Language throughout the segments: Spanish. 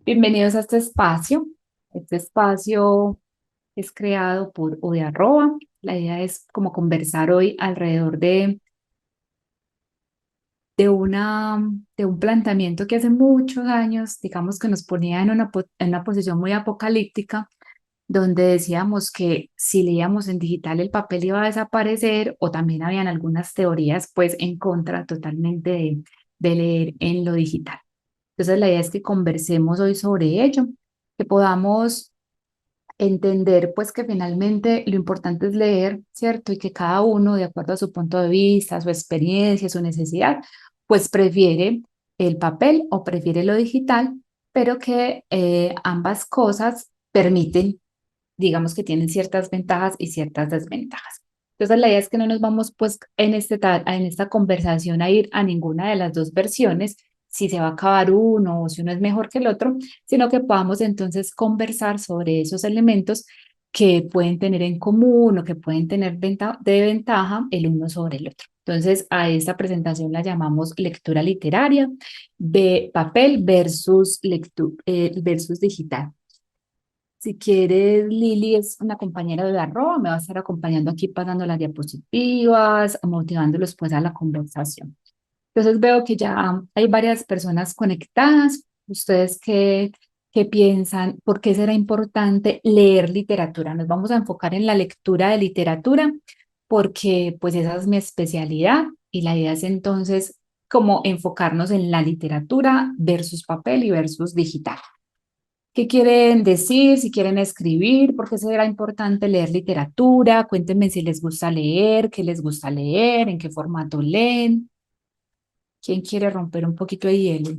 Bienvenidos a este espacio. Este espacio es creado por O de Arroba. La idea es como conversar hoy alrededor de, una, de un planteamiento que hace muchos años, digamos que nos ponía en una posición muy apocalíptica, donde decíamos que si leíamos en digital el papel iba a desaparecer, o también habían algunas teorías pues en contra totalmente de leer en lo digital. Entonces la idea es que conversemos hoy sobre ello, que podamos entender pues que finalmente lo importante es leer, ¿cierto? Y que cada uno, de acuerdo a su punto de vista, su experiencia, su necesidad, pues prefiere el papel o prefiere lo digital, pero que ambas cosas permiten, digamos que tienen ciertas ventajas y ciertas desventajas. Entonces la idea es que no nos vamos pues en esta conversación a ir a ninguna de las dos versiones, si se va a acabar uno o si uno es mejor que el otro, sino que podamos entonces conversar sobre esos elementos que pueden tener en común o que pueden tener de ventaja el uno sobre el otro. Entonces, a esta presentación la llamamos lectura literaria de papel versus digital. Si quieres, Lili es una compañera de Arroba, me va a estar acompañando aquí pasando las diapositivas, motivándolos pues a la conversación. Entonces veo que ya hay varias personas conectadas. ¿Ustedes qué piensan? ¿Por qué será importante leer literatura? Nos vamos a enfocar en la lectura de literatura porque pues esa es mi especialidad y la idea es entonces como enfocarnos en la literatura versus papel y versus digital. ¿Qué quieren decir? Si quieren escribir, ¿por qué será importante leer literatura? Cuéntenme si les gusta leer, qué les gusta leer, en qué formato leen. ¿Quién quiere romper un poquito de hielo?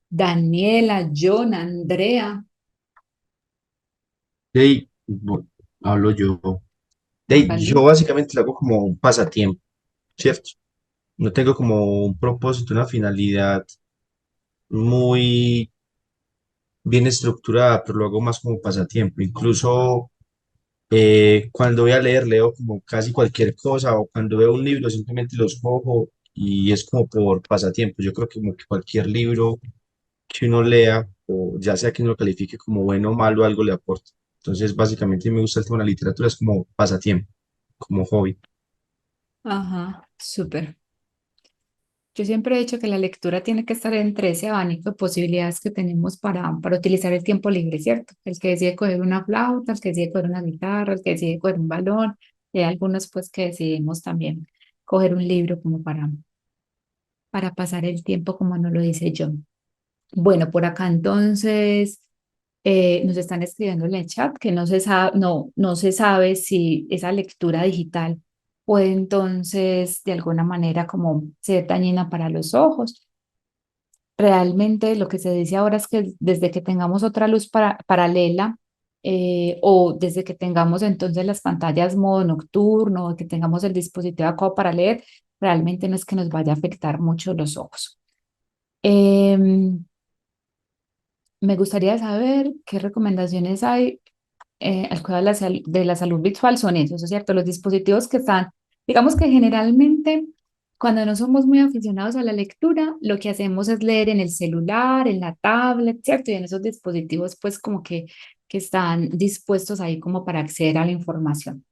Daniela, John, Andrea. Hey, hablo yo. Hey, Vale. yo básicamente lo hago como un pasatiempo, ¿cierto? No tengo como un propósito, una finalidad muy bien estructurada, pero lo hago más como pasatiempo. Incluso cuando voy a leer, leo como casi cualquier cosa, o cuando veo un libro simplemente los cojo y es como por pasatiempo. Yo creo que como que cualquier libro que uno lea, o ya sea que uno lo califique como bueno o malo, algo le aporta. Entonces, básicamente me gusta el tema de la literatura, es como pasatiempo, como hobby. Ajá, súper. Yo siempre he dicho que la lectura tiene que estar entre ese abanico de posibilidades que tenemos para utilizar el tiempo libre, ¿cierto? El que decide coger una flauta, el que decide coger una guitarra, el que decide coger un balón, y hay algunos pues que decidimos también coger un libro como para pasar el tiempo como nos lo dice John. Bueno, por acá entonces nos están escribiendo en el chat que no se sabe si esa lectura digital puede entonces de alguna manera como ser dañina para los ojos. Realmente lo que se dice ahora es que desde que tengamos otra luz paralela o desde que tengamos entonces las pantallas modo nocturno o que tengamos el dispositivo adecuado para leer, realmente no es que nos vaya a afectar mucho los ojos. Em, Me gustaría saber qué recomendaciones hay al cuidado de la salud visual son esos, ¿es cierto? Los dispositivos que están, digamos que generalmente cuando no somos muy aficionados a la lectura, lo que hacemos es leer en el celular, en la tablet, ¿cierto? Y en esos dispositivos pues como que están dispuestos ahí como para acceder a la información.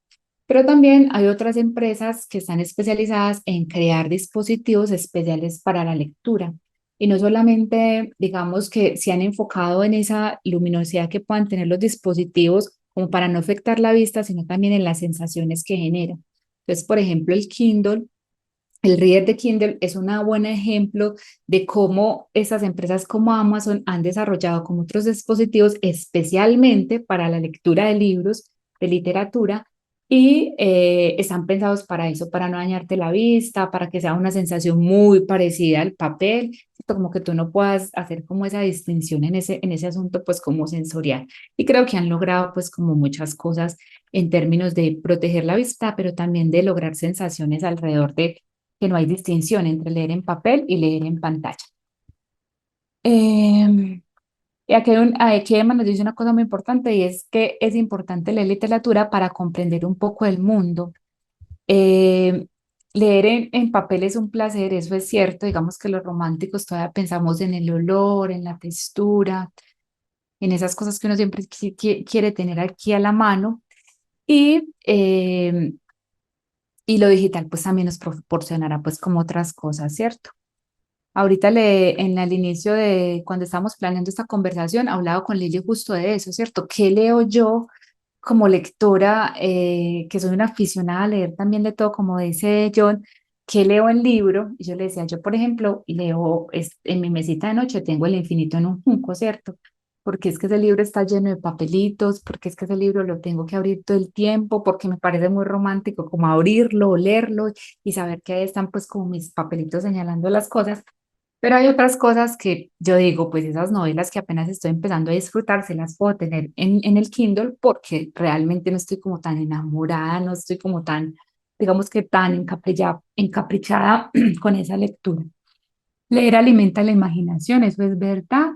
Pero también hay otras empresas que están especializadas en crear dispositivos especiales para la lectura. Y no solamente, digamos, que se han enfocado en esa luminosidad que puedan tener los dispositivos como para no afectar la vista, sino también en las sensaciones que generan. Entonces, por ejemplo, el reader de Kindle es un buen ejemplo de cómo esas empresas como Amazon han desarrollado como otros dispositivos especialmente para la lectura de libros, de literatura, y están pensados para eso, para no dañarte la vista, para que sea una sensación muy parecida al papel, ¿cierto? Como que tú no puedas hacer como esa distinción en ese asunto, pues como sensorial. Y creo que han logrado pues como muchas cosas en términos de proteger la vista, pero también de lograr sensaciones alrededor de que no hay distinción entre leer en papel y leer en pantalla. Eh, y aquí Emma nos dice una cosa muy importante y es que es importante leer literatura para comprender un poco el mundo. Eh, leer en papel es un placer, eso es cierto. Digamos que los románticos todavía pensamos en el olor, en la textura, en esas cosas que uno siempre quiere tener aquí a la mano. Y, eh, y lo digital pues también nos proporcionará pues como otras cosas, ¿cierto? Ahorita en el inicio de cuando estamos planeando esta conversación, hablaba con Lili justo de eso, ¿cierto? ¿Qué leo yo como lectora, que soy una aficionada a leer también de todo, como dice John? ¿Qué leo en libro? Y yo le decía, yo por ejemplo, leo en mi mesita de noche, tengo El infinito en un junco, ¿cierto? Porque es que ese libro está lleno de papelitos, porque es que ese libro lo tengo que abrir todo el tiempo, porque me parece muy romántico como abrirlo, leerlo y saber que ahí están pues como mis papelitos señalando las cosas. Pero hay otras cosas que yo digo, pues esas novelas que apenas estoy empezando a disfrutar, se las puedo tener en el Kindle porque realmente no estoy como tan enamorada, no estoy como tan, digamos que tan encaprichada con esa lectura. Leer alimenta la imaginación, eso es verdad,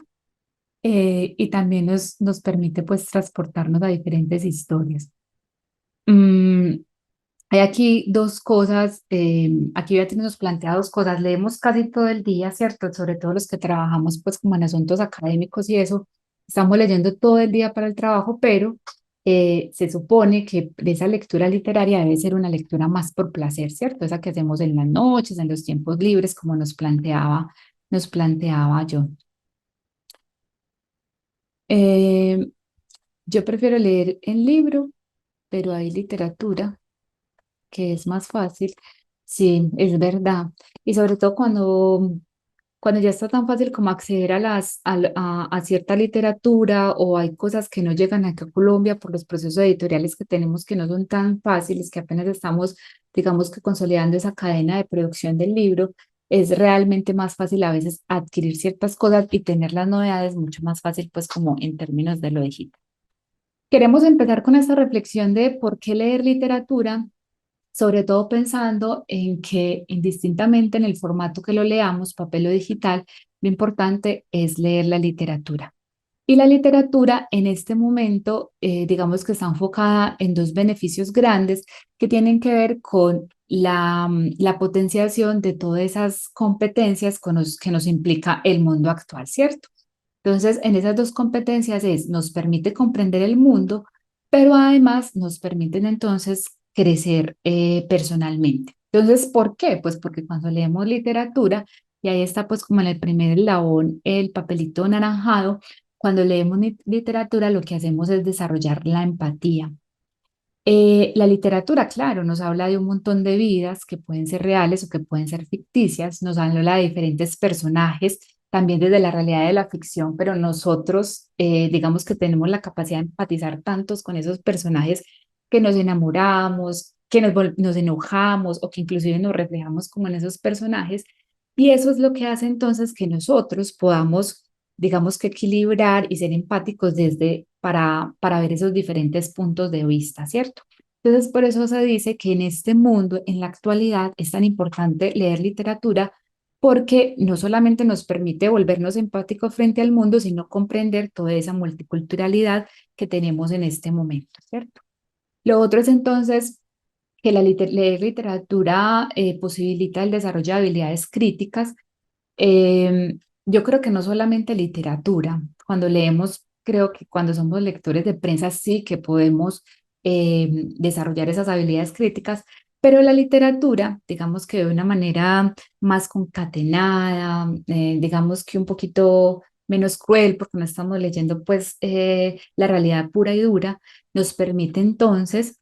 y también nos permite pues transportarnos a diferentes historias. Mm, Hay aquí dos cosas, aquí Beatriz nos plantea dos cosas, leemos casi todo el día, ¿cierto? Sobre todo los que trabajamos pues como en asuntos académicos y eso, estamos leyendo todo el día para el trabajo, pero se supone que esa lectura literaria debe ser una lectura más por placer, ¿cierto? Esa que hacemos en las noches, en los tiempos libres, como nos planteaba yo. Eh, yo prefiero leer en libro, pero hay literatura que es más fácil. Sí, es verdad. Y sobre todo cuando ya está tan fácil como acceder a cierta literatura o hay cosas que no llegan acá a Colombia por los procesos editoriales que tenemos que no son tan fáciles, que apenas estamos, digamos que consolidando esa cadena de producción del libro, es realmente más fácil a veces adquirir ciertas cosas y tener las novedades mucho más fácil, pues como en términos de lo digital. Queremos empezar con esta reflexión de por qué leer literatura, sobre todo pensando en que indistintamente en el formato que lo leamos, papel o digital, lo importante es leer la literatura. Y la literatura en este momento, digamos que está enfocada en dos beneficios grandes que tienen que ver con la potenciación de todas esas competencias que nos implica el mundo actual, ¿cierto? Entonces, en esas dos competencias nos permite comprender el mundo, pero además nos permiten entonces crecer personalmente. Entonces, ¿por qué? Pues porque cuando leemos literatura, y ahí está pues como en el primer eslabón el papelito anaranjado, cuando leemos literatura lo que hacemos es desarrollar la empatía. La literatura, claro, nos habla de un montón de vidas que pueden ser reales o que pueden ser ficticias, nos habla de diferentes personajes, también desde la realidad de la ficción, pero nosotros, digamos que tenemos la capacidad de empatizar tantos con esos personajes que nos enamoramos, que nos enojamos o que inclusive nos reflejamos como en esos personajes. Y eso es lo que hace entonces que nosotros podamos, digamos que equilibrar y ser empáticos para ver esos diferentes puntos de vista, ¿cierto? Entonces, por eso se dice que en este mundo, en la actualidad, es tan importante leer literatura porque no solamente nos permite volvernos empáticos frente al mundo, sino comprender toda esa multiculturalidad que tenemos en este momento, ¿cierto? Lo otro es entonces que leer literatura posibilita el desarrollo de habilidades críticas. Yo creo que no solamente literatura, cuando leemos, creo que cuando somos lectores de prensa sí que podemos desarrollar esas habilidades críticas, pero la literatura, digamos que de una manera más concatenada, digamos que un poquito menos cruel, porque no estamos leyendo pues la realidad pura y dura, nos permite entonces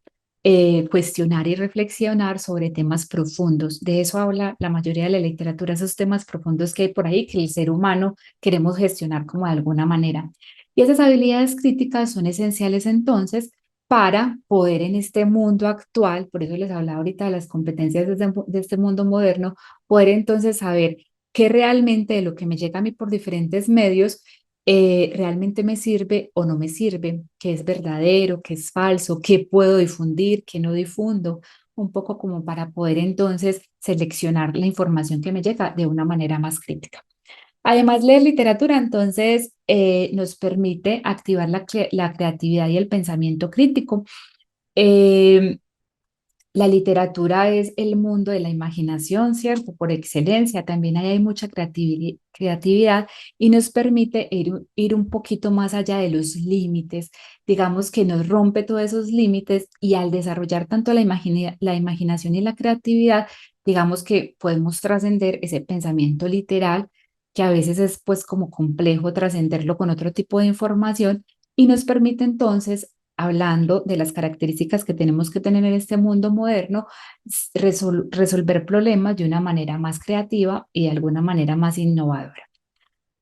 cuestionar y reflexionar sobre temas profundos. De eso habla la mayoría de la literatura, esos temas profundos que hay por ahí que el ser humano queremos gestionar como de alguna manera. Y esas habilidades críticas son esenciales entonces para poder en este mundo actual, por eso les hablaba ahorita de las competencias de este mundo moderno, poder entonces saber qué realmente de lo que me llega a mí por diferentes medios realmente me sirve o no me sirve, qué es verdadero, qué es falso, qué puedo difundir, qué no difundo, un poco como para poder entonces seleccionar la información que me llega de una manera más crítica. Además, leer literatura entonces nos permite activar la creatividad y el pensamiento crítico. Eh, la literatura es el mundo de la imaginación, ¿cierto? Por excelencia, también ahí hay mucha creatividad y nos permite ir un poquito más allá de los límites, digamos que nos rompe todos esos límites y al desarrollar tanto la imaginación y la creatividad, digamos que podemos trascender ese pensamiento literal, que a veces es pues como complejo trascenderlo con otro tipo de información y nos permite entonces hablando de las características que tenemos que tener en este mundo moderno, resolver problemas de una manera más creativa y de alguna manera más innovadora.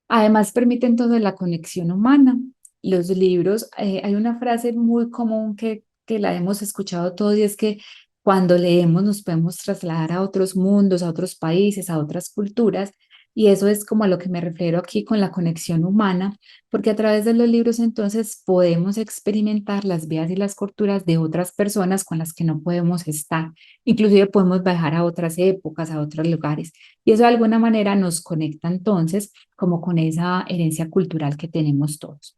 Además, permite entonces la conexión humana. Los libros, hay una frase muy común que la hemos escuchado todos y es que cuando leemos nos podemos trasladar a otros mundos, a otros países, a otras culturas. Y eso es como a lo que me refiero aquí con la conexión humana, porque a través de los libros entonces podemos experimentar las vidas y las culturas de otras personas con las que no podemos estar. Inclusive podemos viajar a otras épocas, a otros lugares. Y eso de alguna manera nos conecta entonces como con esa herencia cultural que tenemos todos.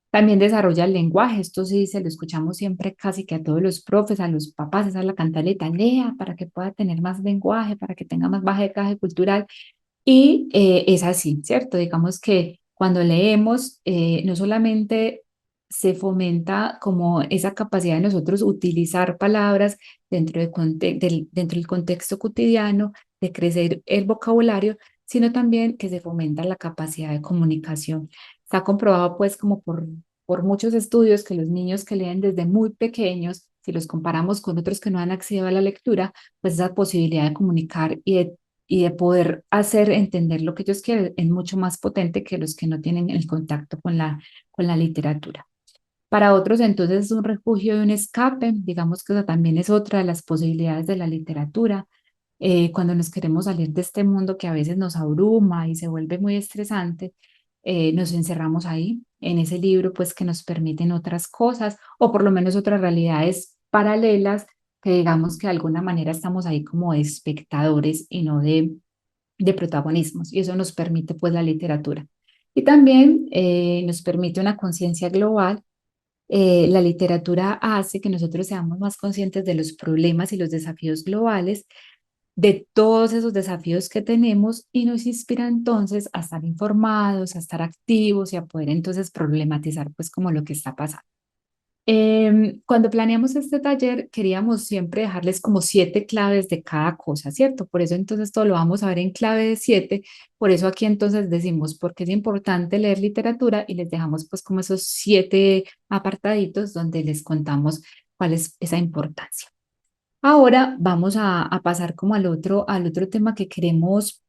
También desarrolla el lenguaje, esto sí se lo escuchamos siempre casi que a todos los profes, a los papás, esa es la cantaleta, lea para que pueda tener más lenguaje, para que tenga más bagaje cultural. Y es así, ¿cierto? Digamos que cuando leemos, no solamente se fomenta como esa capacidad de nosotros utilizar palabras dentro del contexto cotidiano, de crecer el vocabulario, sino también que se fomenta la capacidad de comunicación. Está comprobado pues como por muchos estudios que los niños que leen desde muy pequeños, si los comparamos con otros que no han accedido a la lectura, pues esa posibilidad de comunicar y de poder hacer entender lo que ellos quieren es mucho más potente que los que no tienen el contacto con la literatura. Para otros, entonces, es un refugio y un escape. Digamos que eso también es otra de las posibilidades de la literatura. Cuando nos queremos salir de este mundo que a veces nos abruma y se vuelve muy estresante, nos encerramos ahí, en ese libro, pues que nos permiten otras cosas o por lo menos otras realidades paralelas que digamos que de alguna manera estamos ahí como de espectadores y no de protagonismos. Y eso nos permite pues la literatura. Y también nos permite una conciencia global. La literatura hace que nosotros seamos más conscientes de los problemas y los desafíos globales, de todos esos desafíos que tenemos y nos inspira entonces a estar informados, a estar activos y a poder entonces problematizar pues como lo que está pasando. Cuando planeamos este taller, queríamos siempre dejarles como 7 claves de cada cosa, ¿cierto? Por eso entonces todo lo vamos a ver en clave de 7. Por eso aquí entonces decimos por qué es importante leer literatura y les dejamos pues como esos 7 apartaditos donde les contamos cuál es esa importancia. Ahora vamos a pasar como al otro tema que queremos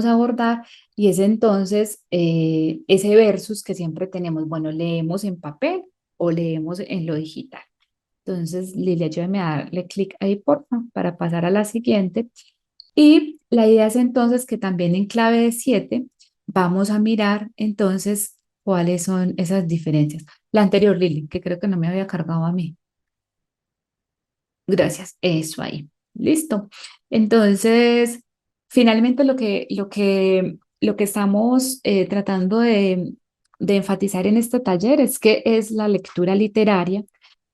abordar y es entonces ese versus que siempre tenemos. Bueno, leemos en papel o leemos en lo digital. Entonces, Lilia, ayúdame a darle clic ahí, porfa, para pasar a la siguiente. Y la idea es entonces que también en clave de 7 vamos a mirar entonces cuáles son esas diferencias. La anterior, Lili, que creo que no me había cargado a mí. Gracias, eso ahí. Listo. Entonces, finalmente lo que estamos tratando de enfatizar en este taller es que es la lectura literaria.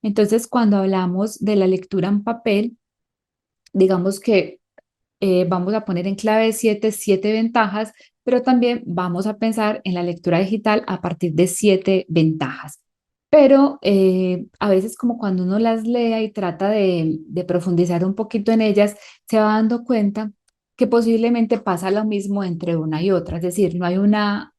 Entonces, cuando hablamos de la lectura en papel, digamos que vamos a poner en clave 7 ventajas, pero también vamos a pensar en la lectura digital a partir de 7 ventajas. Pero a veces como cuando uno las lea y trata de profundizar un poquito en ellas, se va dando cuenta que posiblemente pasa lo mismo entre una y otra, es decir, no hay una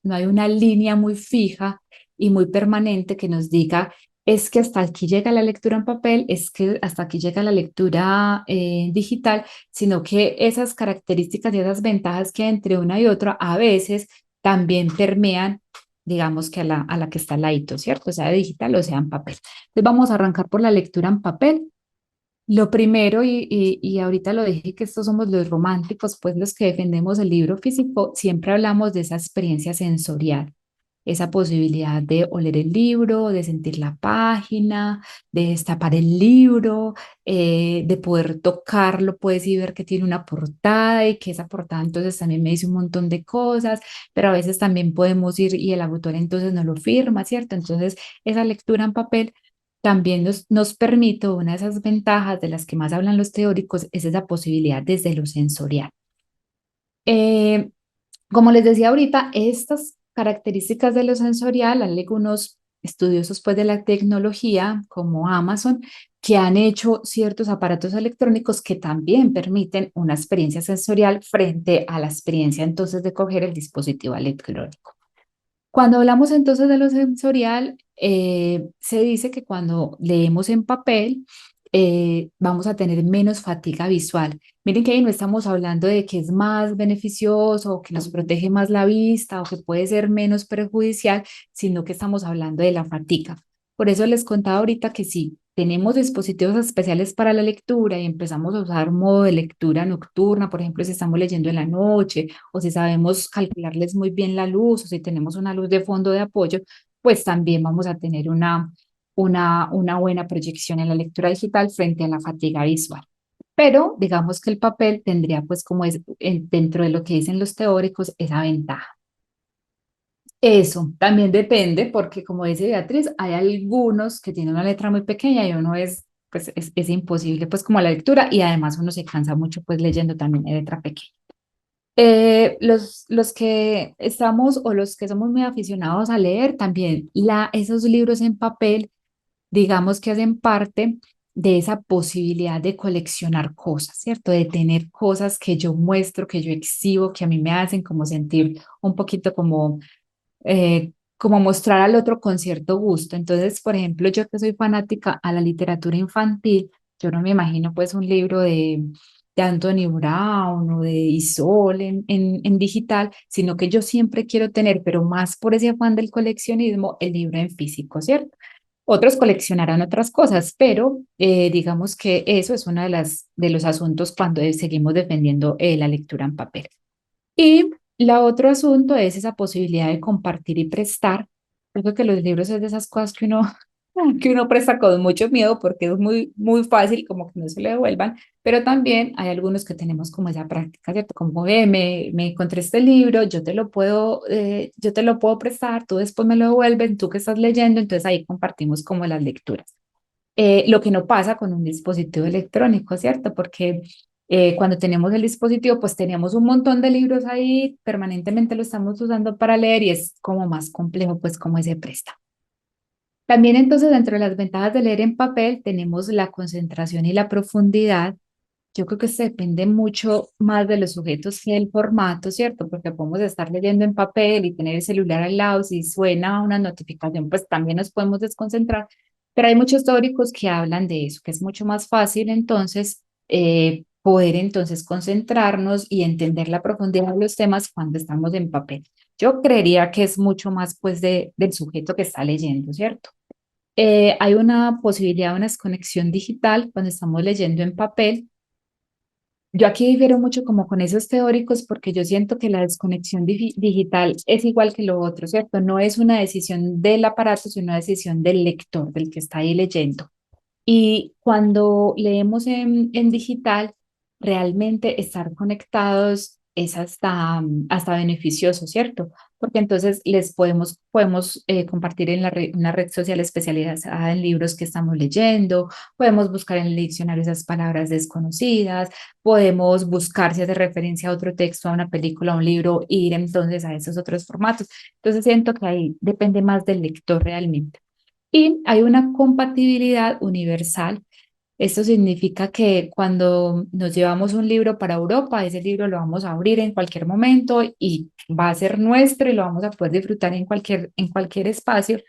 línea muy fija y muy permanente que nos diga es que hasta aquí llega la lectura en papel, es que hasta aquí llega la lectura digital, sino que esas características y esas ventajas que hay entre una y otra a veces también permean, digamos que a la que está al ladito, ¿cierto? Sea digital o sea en papel. Entonces vamos a arrancar por la lectura en papel. Lo primero, y ahorita lo dije que estos somos los románticos, pues los que defendemos el libro físico, siempre hablamos de esa experiencia sensorial, esa posibilidad de oler el libro, de sentir la página, de destapar el libro, de poder tocarlo, pues y ver que tiene una portada y que esa portada entonces también me dice un montón de cosas, pero a veces también podemos ir y el autor entonces no lo firma, ¿cierto? Entonces esa lectura en papel también nos permite, una de esas ventajas de las que más hablan los teóricos, es esa posibilidad desde lo sensorial. Eh, Como les decía ahorita, estas características de lo sensorial, hay algunos estudiosos pues de la tecnología como Amazon que han hecho ciertos aparatos electrónicos que también permiten una experiencia sensorial frente a la experiencia entonces de coger el dispositivo electrónico. Cuando hablamos entonces de lo sensorial, se dice que cuando leemos en papel, vamos a tener menos fatiga visual. Miren que ahí no estamos hablando de que es más beneficioso o que nos protege más la vista o que puede ser menos perjudicial, sino que estamos hablando de la fatiga. Por eso les contaba ahorita que si tenemos dispositivos especiales para la lectura y empezamos a usar modo de lectura nocturna, por ejemplo, si estamos leyendo en la noche o si sabemos calcularles muy bien la luz o si tenemos una luz de fondo de apoyo, pues también vamos a tener una buena proyección en la lectura digital frente a la fatiga visual. Pero digamos que el papel tendría, pues como es dentro de lo que dicen los teóricos, esa ventaja. Eso también depende, porque como dice Beatriz, hay algunos que tienen una letra muy pequeña y uno pues es imposible, pues como la lectura, y además uno se cansa mucho, pues leyendo también en letra pequeña. Los que estamos o los que somos muy aficionados a leer, también esos libros en papel, digamos que hacen parte de esa posibilidad de coleccionar cosas, ¿cierto? De tener cosas que yo muestro, que yo exhibo, que a mí me hacen como sentir un poquito como mostrar al otro con cierto gusto. Entonces, por ejemplo, yo que soy fanática a la literatura infantil, yo no me imagino pues un libro de Anthony Brown o de Isol en digital, sino que yo siempre quiero tener, pero más por ese afán del coleccionismo, el libro en físico, ¿cierto? Otros coleccionarán otras cosas, pero digamos que eso es uno de los asuntos cuando seguimos defendiendo la lectura en papel. Y la otro asunto es esa posibilidad de compartir y prestar. Creo que los libros es de esas cosas que uno presta con mucho miedo porque es muy fácil como que no se le devuelvan, pero también hay algunos que tenemos como esa práctica, ¿cierto? Como, me encontré este libro, yo te lo puedo prestar, tú después me lo devuelves, tú que estás leyendo, entonces ahí compartimos como las lecturas. Lo que no pasa con un dispositivo electrónico, ¿cierto? Porque cuando tenemos el dispositivo, pues teníamos un montón de libros ahí, permanentemente lo estamos usando para leer y es como más complejo, pues como ese préstamo. También entonces dentro de las ventajas de leer en papel tenemos la concentración y la profundidad. Yo creo que se depende mucho más de los sujetos que del formato, ¿cierto? Porque podemos estar leyendo en papel y tener el celular al lado, si suena una notificación, pues también nos podemos desconcentrar. Pero hay muchos teóricos que hablan de eso, que es mucho más fácil entonces poder entonces concentrarnos y entender la profundidad de los temas cuando estamos en papel. Yo creería que es mucho más pues del sujeto que está leyendo, ¿cierto? Hay una posibilidad de una desconexión digital cuando estamos leyendo en papel. Yo aquí difiero mucho como con esos teóricos porque yo siento que la desconexión digital es igual que lo otro, ¿cierto? No es una decisión del aparato, sino una decisión del lector, del que está ahí leyendo. Y cuando leemos en digital, realmente estar conectados es hasta beneficioso, ¿cierto? Porque entonces podemos compartir en una red social especializada en libros que estamos leyendo, podemos buscar en el diccionario esas palabras desconocidas, podemos buscar si hace referencia a otro texto, a una película, a un libro, ir entonces a esos otros formatos. Entonces siento que ahí depende más del lector realmente. Y hay una compatibilidad universal. Esto significa que cuando nos llevamos un libro para Europa, ese libro lo vamos a abrir en cualquier momento y va a ser nuestro y lo vamos a poder disfrutar en cualquier espacio,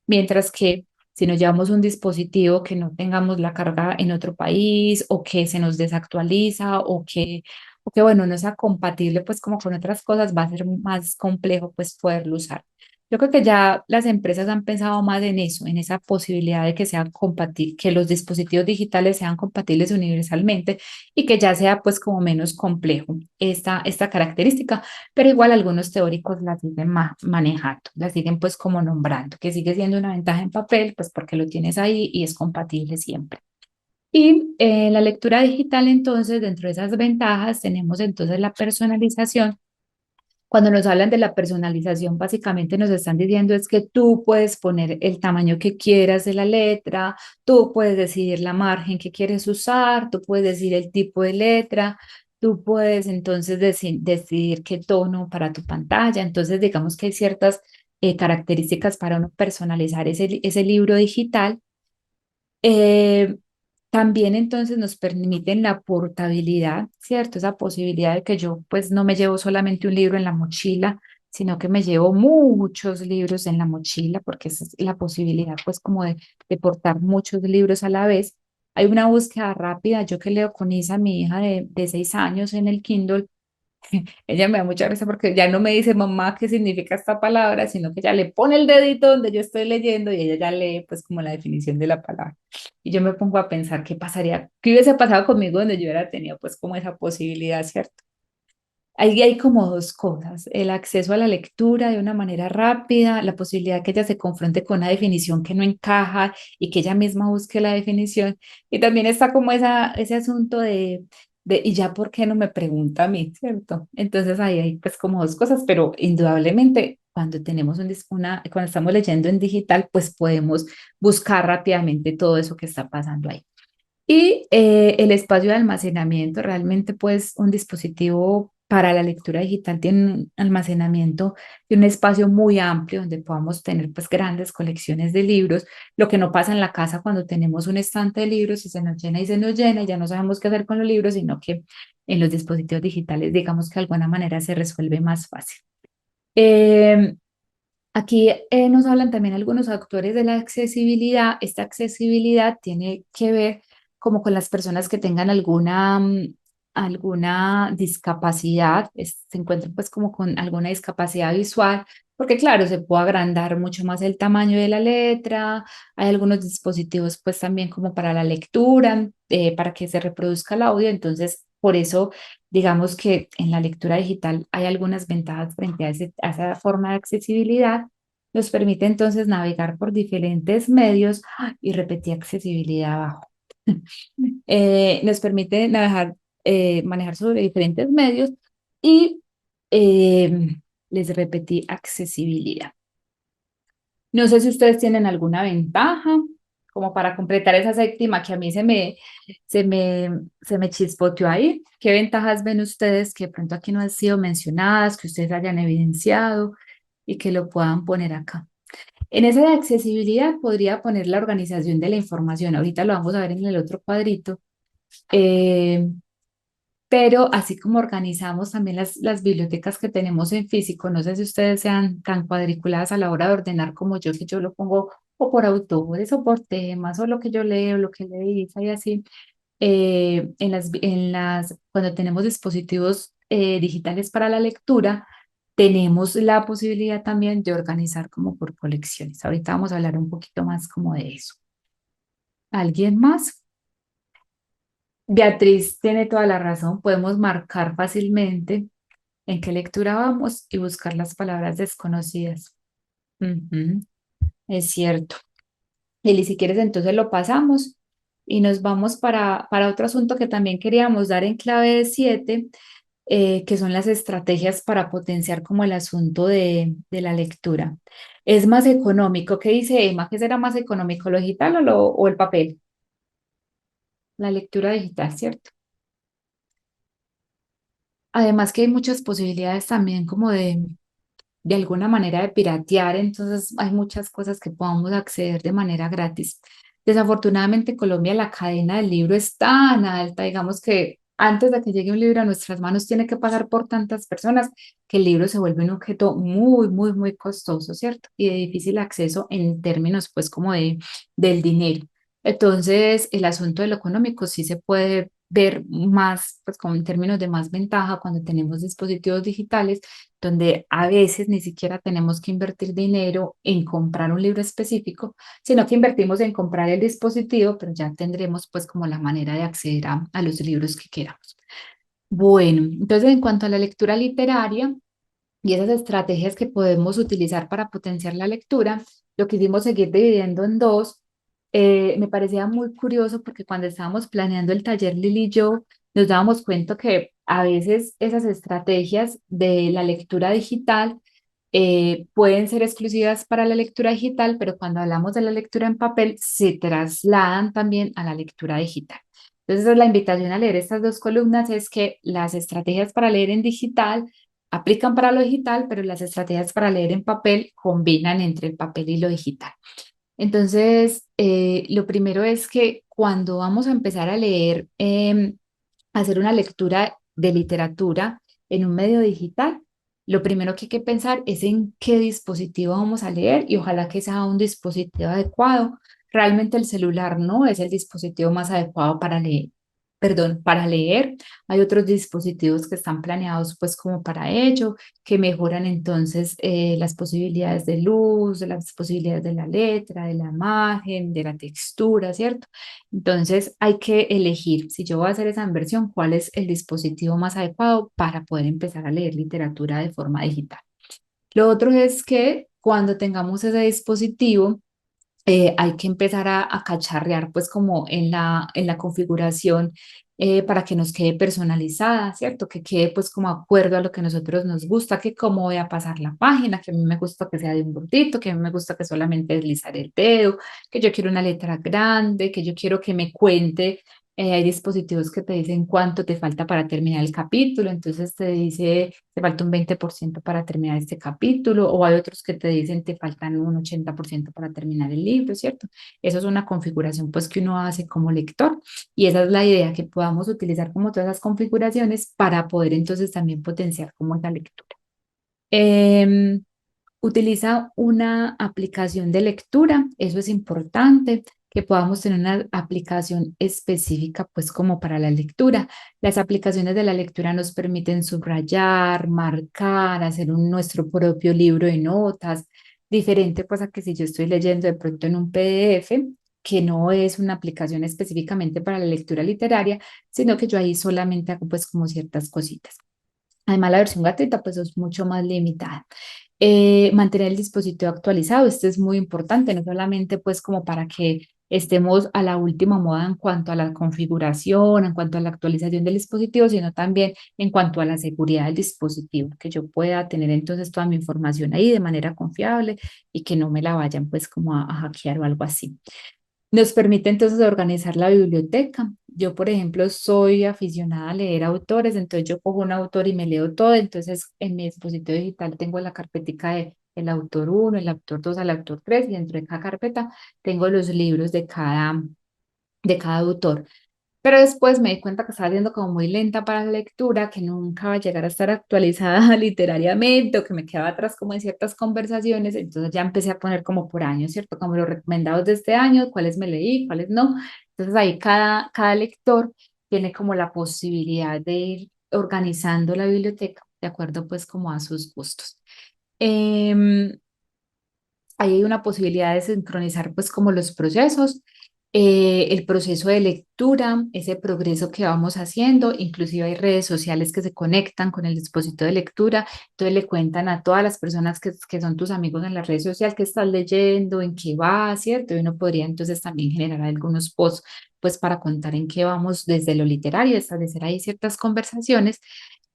mientras que si nos llevamos un dispositivo que no tengamos la carga en otro país o que se nos desactualiza o que bueno, no sea compatible pues como con otras cosas, va a ser más complejo pues poderlo usar. Yo creo que ya las empresas han pensado más en eso, en esa posibilidad de que sean compatibles, que los dispositivos digitales sean compatibles universalmente y que ya sea pues como menos complejo esta característica, pero igual algunos teóricos la siguen manejando, la siguen pues como nombrando, que sigue siendo una ventaja en papel, pues porque lo tienes ahí y es compatible siempre. Y la lectura digital, entonces, dentro de esas ventajas, tenemos entonces la personalización Cuando nos hablan de la personalización, básicamente nos están diciendo es que tú puedes poner el tamaño que quieras de la letra, tú puedes decidir la margen que quieres usar, tú puedes decidir el tipo de letra, tú puedes entonces decidir qué tono para tu pantalla. Entonces, digamos que hay ciertas características para uno personalizar ese libro digital. Eh, También entonces nos permiten la portabilidad, ¿cierto? Esa posibilidad de que yo pues no me llevo solamente un libro en la mochila, sino que me llevo muchos libros en la mochila, porque esa es la posibilidad pues como de portar muchos libros a la vez. Hay una búsqueda rápida, yo que leo con Isa, mi hija de 6 años en el Kindle. Ella me da mucha risa porque ya no me dice mamá qué significa esta palabra, sino que ya le pone el dedito donde yo estoy leyendo y ella ya lee pues como la definición de la palabra. Y yo me pongo a pensar qué pasaría, qué hubiese pasado conmigo donde yo hubiera tenido pues como esa posibilidad, ¿cierto? Ahí hay como dos cosas, el acceso a la lectura de una manera rápida, la posibilidad que ella se confronte con una definición que no encaja y que ella misma busque la definición. Y también está como ese asunto ¿y ya por qué no me pregunta a mí, cierto? Entonces ahí hay pues como dos cosas, pero indudablemente cuando tenemos cuando estamos leyendo en digital, pues podemos buscar rápidamente todo eso que está pasando ahí. Y el espacio de almacenamiento, realmente pues un dispositivo para la lectura digital tiene un almacenamiento y un espacio muy amplio donde podamos tener pues grandes colecciones de libros, lo que no pasa en la casa cuando tenemos un estante de libros y se nos llena y se nos llena y ya no sabemos qué hacer con los libros, sino que en los dispositivos digitales digamos que de alguna manera se resuelve más fácil. Eh, Aquí nos hablan también algunos autores de la accesibilidad. Esta accesibilidad tiene que ver como con las personas que tengan alguna discapacidad, se encuentran pues como con alguna discapacidad visual, porque claro, se puede agrandar mucho más el tamaño de la letra. Hay algunos dispositivos pues también como para la lectura, para que se reproduzca el audio. Entonces, por eso digamos que en la lectura digital hay algunas ventajas frente a esa forma de accesibilidad. Nos permite entonces navegar por diferentes medios y repetí accesibilidad abajo. Nos permite manejar sobre diferentes medios y eh, les repetí accesibilidad. No sé si ustedes tienen alguna ventaja como para completar esa séptima que a mí se me chispoteó ahí. ¿Qué ventajas ven ustedes que de pronto aquí no han sido mencionadas, que ustedes hayan evidenciado y que lo puedan poner acá? En esa de accesibilidad podría poner la organización de la información. Ahorita lo vamos a ver en el otro cuadrito. Eh, pero así como organizamos también las bibliotecas que tenemos en físico, no sé si ustedes sean tan cuadriculadas a la hora de ordenar como yo, que yo lo pongo o por autores o por temas o lo que yo leo, lo que leí y así. Cuando tenemos dispositivos digitales para la lectura, tenemos la posibilidad también de organizar como por colecciones. Ahorita vamos a hablar un poquito más como de eso. ¿Alguien más? Beatriz tiene toda la razón. Podemos marcar fácilmente en qué lectura vamos y buscar las palabras desconocidas. Ujú, es cierto. Eli, si quieres, entonces lo pasamos y nos vamos para otro asunto que también queríamos dar en clave de 7, que son las estrategias para potenciar como el asunto de la lectura. Es más económico. ¿Qué dice Emma? ¿Qué será más económico, lo digital o el papel? La lectura digital, ¿cierto? Además que hay muchas posibilidades también como de alguna manera de piratear, entonces hay muchas cosas que podamos acceder de manera gratis. Desafortunadamente en Colombia la cadena del libro es tan alta, digamos que antes de que llegue un libro a nuestras manos tiene que pasar por tantas personas que el libro se vuelve un objeto muy, muy, muy costoso, ¿cierto? Y de difícil acceso en términos pues como del dinero. Entonces el asunto de lo económico sí se puede ver más, pues como en términos de más ventaja cuando tenemos dispositivos digitales donde a veces ni siquiera tenemos que invertir dinero en comprar un libro específico, sino que invertimos en comprar el dispositivo, pero ya tendremos pues como la manera de acceder a los libros que queramos. Bueno, entonces en cuanto a la lectura literaria y esas estrategias que podemos utilizar para potenciar la lectura, lo quisimos seguir dividiendo en dos. Me parecía muy curioso porque cuando estábamos planeando el taller Lili y yo, nos dábamos cuenta que a veces esas estrategias de la lectura digital pueden ser exclusivas para la lectura digital, pero cuando hablamos de la lectura en papel, se trasladan también a la lectura digital. Entonces, la invitación a leer estas dos columnas es que las estrategias para leer en digital aplican para lo digital, pero las estrategias para leer en papel combinan entre el papel y lo digital. Entonces, lo primero es que cuando vamos a empezar a leer, hacer una lectura de literatura en un medio digital, lo primero que hay que pensar es en qué dispositivo vamos a leer y ojalá que sea un dispositivo adecuado. Realmente el celular no es el dispositivo más adecuado para leer. Perdón, para leer. Hay otros dispositivos que están planeados pues como para ello, que mejoran entonces las posibilidades de luz, las posibilidades de la letra, de la imagen, de la textura, ¿cierto? Entonces hay que elegir, si yo voy a hacer esa inversión, cuál es el dispositivo más adecuado para poder empezar a leer literatura de forma digital. Lo otro es que cuando tengamos ese dispositivo, hay que empezar a cacharrear pues como en la configuración para que nos quede personalizada, ¿cierto? Que quede pues como acuerdo a lo que a nosotros nos gusta, que cómo voy a pasar la página, que a mí me gusta que sea de un gordito, que a mí me gusta que solamente deslizar el dedo, que yo quiero una letra grande, que yo quiero que me cuente. Hay dispositivos que te dicen cuánto te falta para terminar el capítulo, entonces te dice, te falta un 20% para terminar este capítulo, o hay otros que te dicen, te faltan un 80% para terminar el libro, ¿cierto? Eso es una configuración pues que uno hace como lector y esa es la idea, que podamos utilizar como todas las configuraciones para poder entonces también potenciar como esa lectura. Em, Utiliza una aplicación de lectura, eso es importante, que podamos tener una aplicación específica, pues como para la lectura. Las aplicaciones de la lectura nos permiten subrayar, marcar, hacer nuestro propio libro de notas, diferente pues a que si yo estoy leyendo de pronto en un PDF, que no es una aplicación específicamente para la lectura literaria, sino que yo ahí solamente hago pues como ciertas cositas. Además, la versión gratuita pues es mucho más limitada. Mantener el dispositivo actualizado, esto es muy importante, no solamente pues como para que estemos a la última moda en cuanto a la configuración, en cuanto a la actualización del dispositivo, sino también en cuanto a la seguridad del dispositivo, que yo pueda tener entonces toda mi información ahí de manera confiable y que no me la vayan pues como a hackear o algo así. Nos permite entonces organizar la biblioteca. Yo, por ejemplo, soy aficionada a leer autores, entonces yo cojo un autor y me leo todo. Entonces, en mi dispositivo digital tengo la carpetica de el autor uno, el autor 2, el autor 3 y dentro de cada carpeta tengo los libros de cada autor. Pero después me di cuenta que estaba siendo como muy lenta para la lectura, que nunca va a llegar a estar actualizada literariamente o que me quedaba atrás como en ciertas conversaciones. Entonces ya empecé a poner como por año, ¿cierto? Como los recomendados de este año, cuáles me leí, cuáles no. Entonces ahí cada lector tiene como la posibilidad de ir organizando la biblioteca de acuerdo pues como a sus gustos. Em, Ahí hay una posibilidad de sincronizar pues como los procesos, el proceso de lectura, ese progreso que vamos haciendo, inclusive hay redes sociales que se conectan con el dispositivo de lectura, entonces le cuentan a todas las personas que son tus amigos en la red social que estás leyendo, en qué va, ¿cierto? Y uno podría entonces también generar algunos posts pues para contar en qué vamos desde lo literario, establecer ahí ciertas conversaciones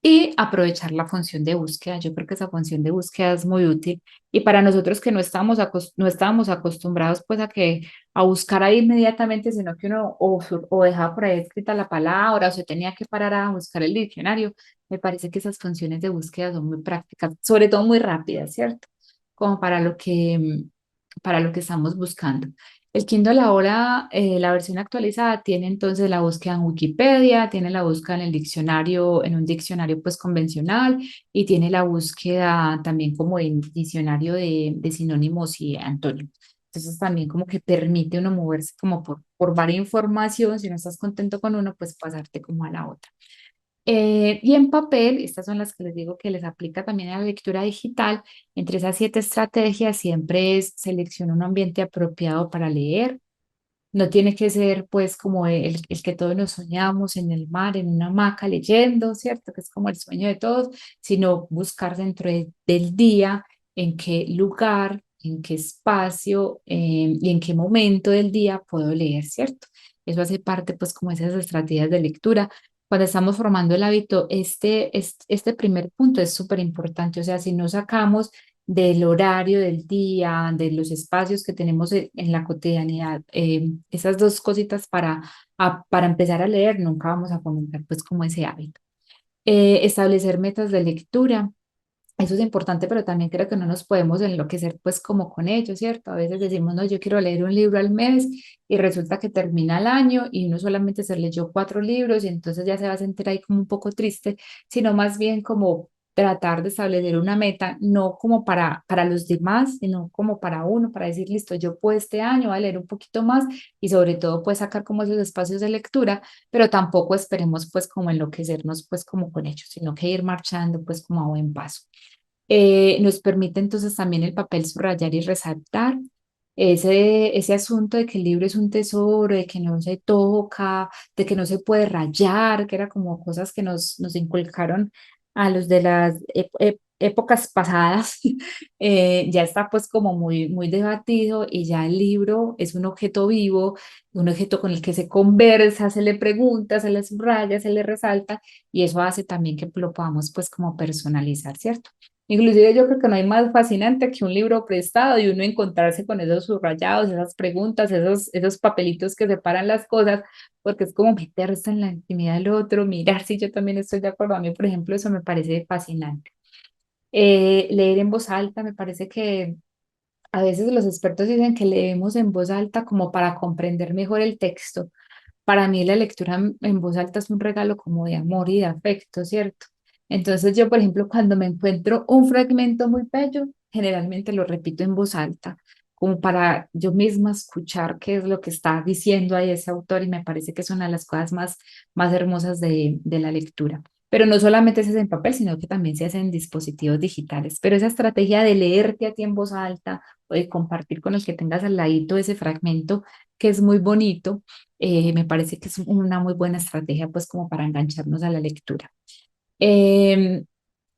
y aprovechar la función de búsqueda. Yo creo que esa función de búsqueda es muy útil y para nosotros que no estábamos acostumbrados pues a buscar ahí inmediatamente, sino que uno o dejaba por ahí escrita la palabra o se tenía que parar a buscar el diccionario, me parece que esas funciones de búsqueda son muy prácticas, sobre todo muy rápidas, ¿cierto? Como para lo que estamos buscando. El Kindle ahora, la versión actualizada, tiene entonces la búsqueda en Wikipedia, tiene la búsqueda en el diccionario, en un diccionario pues convencional y tiene la búsqueda también como en diccionario de sinónimos y antónimos. Entonces también como que permite uno moverse como por varias información, si no estás contento con uno, pues pasarte como a la otra. Y en papel, estas son las que les digo que les aplica también a la lectura digital. Entre esas 7 estrategias siempre es seleccionar un ambiente apropiado para leer. No tiene que ser pues como el que todos nos soñamos en el mar, en una hamaca leyendo, ¿cierto? Que es como el sueño de todos, sino buscar dentro del día en qué lugar, en qué espacio y en qué momento del día puedo leer, ¿cierto? Eso hace parte pues como esas estrategias de lectura cuando estamos formando el hábito, este primer punto es súper importante. O sea, si no sacamos del horario del día, de los espacios que tenemos en la cotidianidad, esas dos cositas para empezar a leer, nunca vamos a fomentar pues como ese hábito. Establecer metas de lectura. Eso es importante, pero también creo que no nos podemos enloquecer pues como con ello, ¿cierto? A veces decimos, no, yo quiero leer un libro al mes y resulta que termina el año y uno solamente se leyó 4 libros y entonces ya se va a sentir ahí como un poco triste, sino más bien como tratar de establecer una meta, no como para los demás, sino como para uno, para decir, listo, yo puedo este año voy a leer un poquito más y sobre todo pues sacar como esos espacios de lectura, pero tampoco esperemos pues como enloquecernos pues como con ellos, sino que ir marchando pues como a buen paso. Nos permite entonces también el papel subrayar y resaltar ese asunto de que el libro es un tesoro, de que no se toca, de que no se puede rayar, que era como cosas que nos inculcaron a los de las épocas pasadas. Ya está pues como muy debatido y ya el libro es un objeto vivo, un objeto con el que se conversa, se le pregunta, se le subraya, se le resalta y eso hace también que lo podamos pues como personalizar, ¿cierto? Inclusive yo creo que no hay más fascinante que un libro prestado y uno encontrarse con esos subrayados, esas preguntas, esos papelitos que separan las cosas, porque es como meterse en la intimidad del otro, mirar si yo también estoy de acuerdo. A mí, por ejemplo, eso me parece fascinante. Leer en voz alta, me parece que a veces los expertos dicen que leemos en voz alta como para comprender mejor el texto. Para mí la lectura en voz alta es un regalo como de amor y de afecto, ¿cierto? Entonces yo, por ejemplo, cuando me encuentro un fragmento muy bello, generalmente lo repito en voz alta, como para yo misma escuchar qué es lo que está diciendo ahí ese autor y me parece que es una de las cosas más hermosas de la lectura. Pero no solamente se hace en papel, sino que también se hace en dispositivos digitales. Pero esa estrategia de leerte a ti en voz alta o de compartir con el que tengas al ladito ese fragmento, que es muy bonito, me parece que es una muy buena estrategia pues como para engancharnos a la lectura. Eh,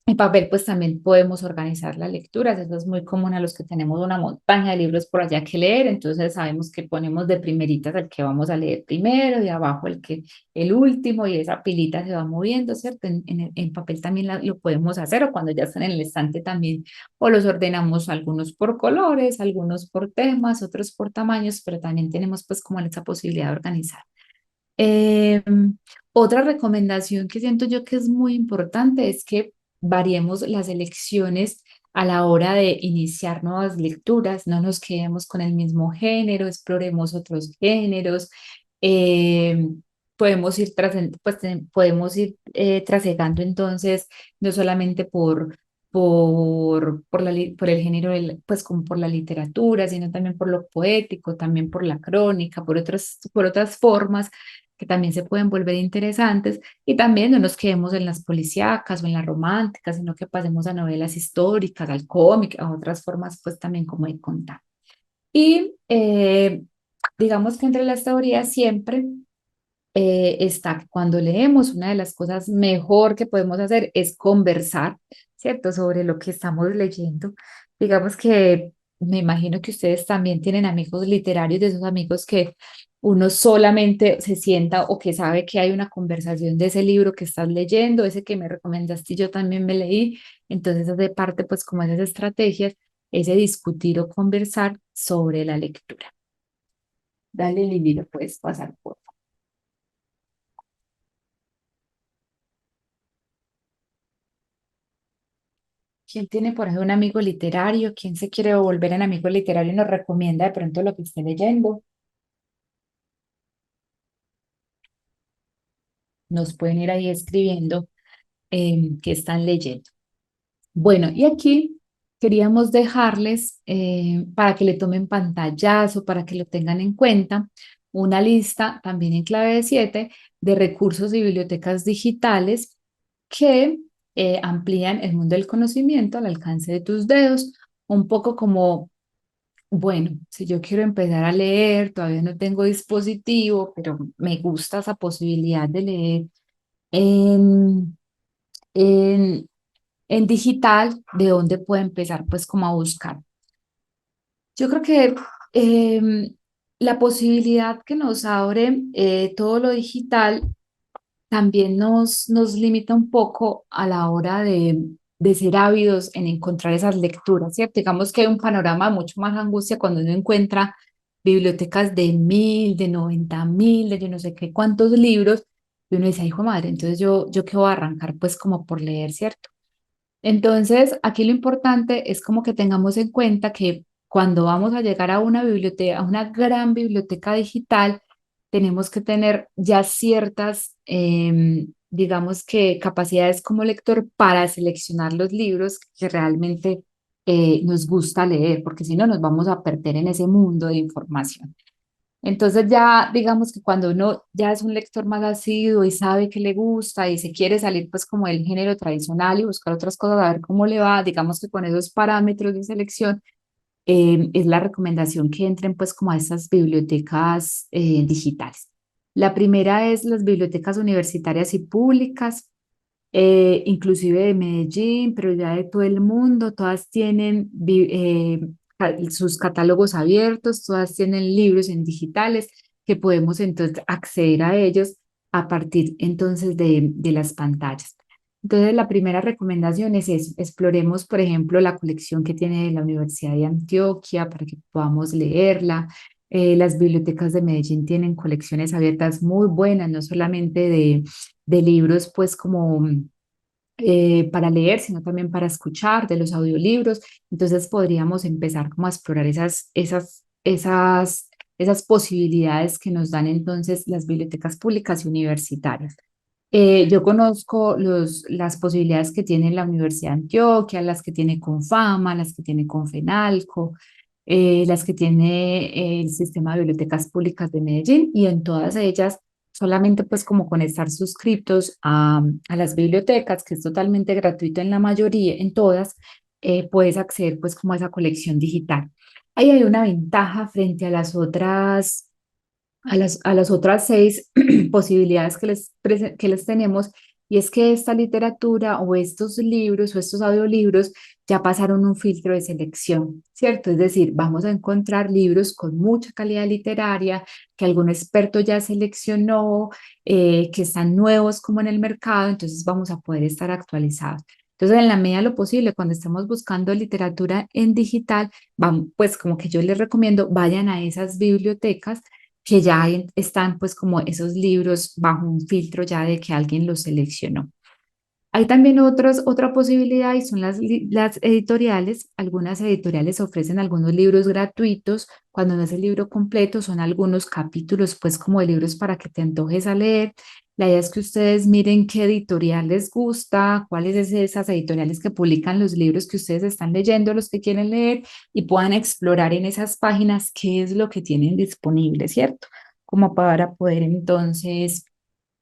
en papel, pues también podemos organizar las lecturas. Eso es muy común a los que tenemos una montaña de libros por allá que leer. Entonces sabemos que ponemos de primeritas el que vamos a leer primero y abajo el último y esa pilita se va moviendo, ¿cierto? En papel también lo podemos hacer o cuando ya están en el estante también o los ordenamos algunos por colores, algunos por temas, otros por tamaños, pero también tenemos pues como esa posibilidad de organizar. Eh, Otra recomendación que siento yo que es muy importante es que variemos las elecciones a la hora de iniciar nuevas lecturas, no nos quedemos con el mismo género, exploremos otros géneros, eh, podemos ir trasegando entonces no solamente por el género, pues como por la literatura, sino también por lo poético, también por la crónica, por otras formas que también se pueden volver interesantes y también no nos quedemos en las policíacas o en las románticas, sino que pasemos a novelas históricas, al cómic, a otras formas pues también como de contar. Y digamos que entre las teorías siempre está que cuando leemos, una de las cosas mejor que podemos hacer es conversar, ¿cierto? Sobre lo que estamos leyendo. Digamos que me imagino que ustedes también tienen amigos literarios, de esos amigos que uno solamente se sienta o que sabe que hay una conversación de ese libro que estás leyendo, ese que me recomendaste y yo también me leí. Entonces, hace parte, pues, como esas estrategias, ese discutir o conversar sobre la lectura. Dale, Lili, lo puedes pasar por. ¿Quién tiene por ahí un amigo literario? ¿Quién se quiere volver en amigo literario y nos recomienda de pronto lo que esté leyendo? Nos pueden ir ahí escribiendo qué están leyendo. Bueno, y aquí queríamos dejarles para que le tomen pantallazo, para que lo tengan en cuenta, una lista también en clave de 7 de recursos y bibliotecas digitales que amplían el mundo del conocimiento al alcance de tus dedos, un poco como bueno, si yo quiero empezar a leer, todavía no tengo dispositivo, pero me gusta esa posibilidad de leer en, en, en digital, ¿de dónde puedo empezar? Pues como a buscar. Yo creo que la posibilidad que nos abre todo lo digital también nos limita un poco a la hora de ser ávidos en encontrar esas lecturas, ¿cierto? Digamos que hay un panorama de mucho más angustia cuando uno encuentra bibliotecas de 1000, de 90.000, de yo no sé qué cuántos libros, y uno dice, ay, hijo de madre, entonces yo qué voy a arrancar pues como por leer, ¿cierto? Entonces, aquí lo importante es como que tengamos en cuenta que cuando vamos a llegar a una biblioteca, a una gran biblioteca digital, tenemos que tener ya ciertas, digamos que capacidades como lector para seleccionar los libros que realmente nos gusta leer, porque si no nos vamos a perder en ese mundo de información. Entonces ya digamos que cuando uno ya es un lector más asiduo y sabe que le gusta y se quiere salir pues como del género tradicional y buscar otras cosas a ver cómo le va, digamos que con esos parámetros de selección es la recomendación que entren pues como a estas bibliotecas digitales. La primera es las bibliotecas universitarias y públicas, inclusive de Medellín, pero ya de todo el mundo, todas tienen sus catálogos abiertos, todas tienen libros en digitales que podemos entonces acceder a ellos a partir entonces de las pantallas. Entonces, la primera recomendación es eso, exploremos, por ejemplo, la colección que tiene la Universidad de Antioquia para que podamos leerla. Las bibliotecas de Medellín tienen colecciones abiertas muy buenas, no solamente de libros, pues como para leer, sino también para escuchar, de los audiolibros. Entonces podríamos empezar como a explorar esas posibilidades que nos dan entonces las bibliotecas públicas y universitarias. Yo conozco las posibilidades que tiene la Universidad de Antioquia, las que tiene Confama, las que tiene Confenalco, las que tiene el Sistema de Bibliotecas Públicas de Medellín, y en todas ellas solamente pues como con estar suscriptos a las bibliotecas, que es totalmente gratuito en la mayoría, en todas, puedes acceder pues como a esa colección digital. Ahí hay una ventaja frente a las otras seis posibilidades que les tenemos, y es que esta literatura o estos libros o estos audiolibros ya pasaron un filtro de selección, ¿cierto? Es decir, vamos a encontrar libros con mucha calidad literaria que algún experto ya seleccionó, que están nuevos como en el mercado, entonces vamos a poder estar actualizados. Entonces, en la medida de lo posible, cuando estemos buscando literatura en digital, vamos, pues como que yo les recomiendo, vayan a esas bibliotecas que ya están pues como esos libros bajo un filtro ya de que alguien los seleccionó. Hay también otra posibilidad y son las editoriales. Algunas editoriales ofrecen algunos libros gratuitos. Cuando no es el libro completo, son algunos capítulos, pues como de libros para que te antojes a leer. La idea es que ustedes miren qué editorial les gusta, cuáles es esas editoriales que publican los libros que ustedes están leyendo, los que quieren leer, y puedan explorar en esas páginas qué es lo que tienen disponible, ¿cierto? Como para poder entonces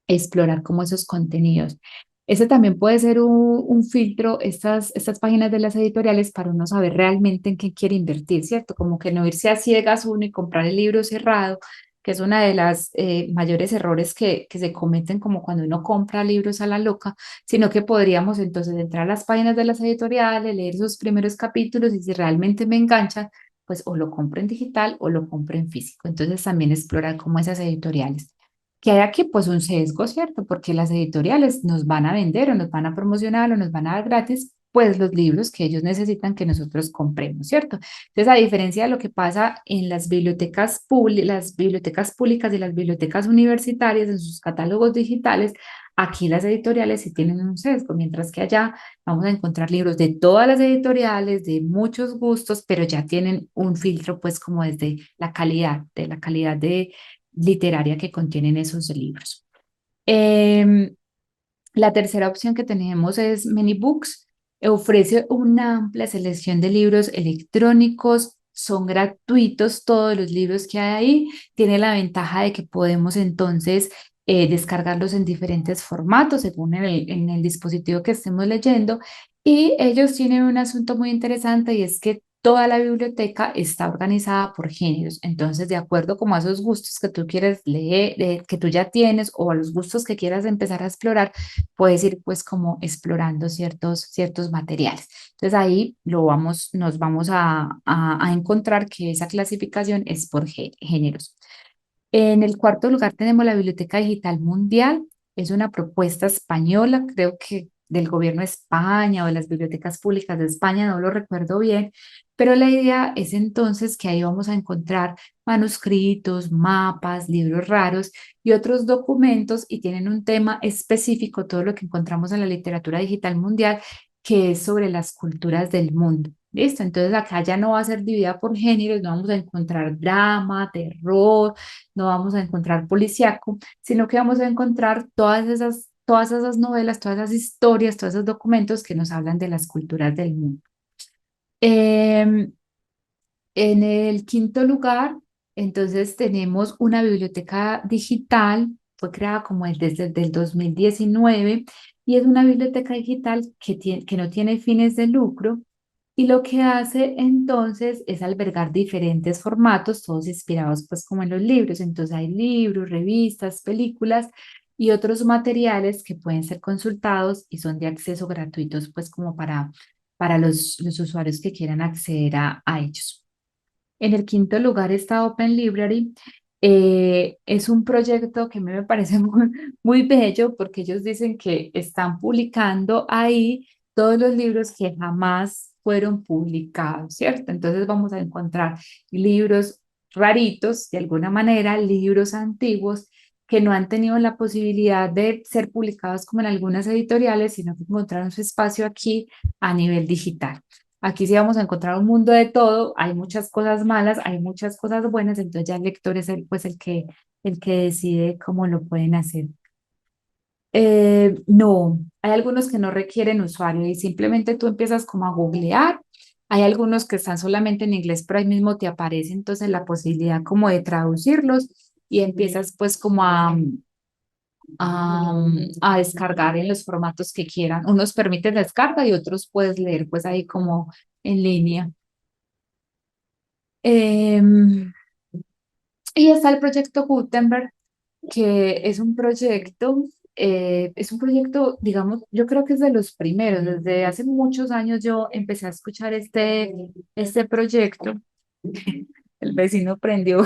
explorar como esos contenidos. Ese también puede ser un filtro, estas páginas de las editoriales, para uno saber realmente en qué quiere invertir, ¿cierto? Como que no irse a ciegas uno y comprar el libro cerrado, que es una de las mayores errores que se cometen como cuando uno compra libros a la loca, sino que podríamos entonces entrar a las páginas de las editoriales, leer sus primeros capítulos, y si realmente me enganchan, pues o lo compro en digital o lo compro en físico. Entonces también explorar como esas editoriales. Que hay aquí pues un sesgo, ¿cierto? Porque las editoriales nos van a vender o nos van a promocionar o nos van a dar gratis pues los libros que ellos necesitan que nosotros compremos, ¿cierto? Entonces, a diferencia de lo que pasa en las bibliotecas públicas y las bibliotecas universitarias en sus catálogos digitales, aquí las editoriales sí tienen un sesgo, mientras que allá vamos a encontrar libros de todas las editoriales, de muchos gustos, pero ya tienen un filtro pues como desde la calidad de literaria que contienen esos libros. Em, la tercera opción que tenemos es ManyBooks. Ofrece una amplia selección de libros electrónicos. Son gratuitos todos los libros que hay ahí. Tiene la ventaja de que podemos entonces descargarlos en diferentes formatos según en el dispositivo que estemos leyendo. Y ellos tienen un asunto muy interesante, y es que toda la biblioteca está organizada por géneros. Entonces, de acuerdo como a esos gustos que tú quieres leer, que tú ya tienes, o a los gustos que quieras empezar a explorar, puedes ir pues como explorando ciertos materiales. Entonces ahí nos vamos a encontrar que esa clasificación es por géneros. En el cuarto lugar tenemos la Biblioteca Digital Mundial. Es una propuesta española, creo que del gobierno de España o de las bibliotecas públicas de España, no lo recuerdo bien, pero la idea es entonces que ahí vamos a encontrar manuscritos, mapas, libros raros y otros documentos y tienen un tema específico, todo lo que encontramos en la literatura digital mundial, que es sobre las culturas del mundo. ¿Listo? Entonces acá ya no va a ser dividida por géneros, no vamos a encontrar drama, terror, no vamos a encontrar policíaco, sino que vamos a encontrar todas esas novelas, todas esas historias, todos esos documentos que nos hablan de las culturas del mundo. Em, en el quinto lugar, entonces tenemos una biblioteca digital, fue creada como desde el 2019 y es una biblioteca digital que no tiene fines de lucro y lo que hace entonces es albergar diferentes formatos, todos inspirados pues como en los libros. Entonces hay libros, revistas, películas y otros materiales que pueden ser consultados y son de acceso gratuitos pues como para los usuarios que quieran acceder a ellos. En el quinto lugar está Open Library. Es un proyecto que a mí me parece muy bello porque ellos dicen que están publicando ahí todos los libros que jamás fueron publicados, ¿cierto? Entonces vamos a encontrar libros raritos, de alguna manera, libros antiguos que no han tenido la posibilidad de ser publicados como en algunas editoriales, sino que encontraron su espacio aquí a nivel digital. Aquí sí vamos a encontrar un mundo de todo, hay muchas cosas malas, hay muchas cosas buenas, entonces ya el lector es pues el que decide cómo lo pueden hacer. No, hay algunos que no requieren usuario y simplemente tú empiezas como a googlear. Hay algunos que están solamente en inglés, pero ahí mismo te aparece entonces la posibilidad como de traducirlos y empiezas pues como a descargar en los formatos que quieran. Unos permiten descarga y otros puedes leer pues ahí como en línea. Em, y está el proyecto Gutenberg, que es un proyecto, digamos, yo creo que es de los primeros. Desde hace muchos años yo empecé a escuchar este proyecto. El vecino prendió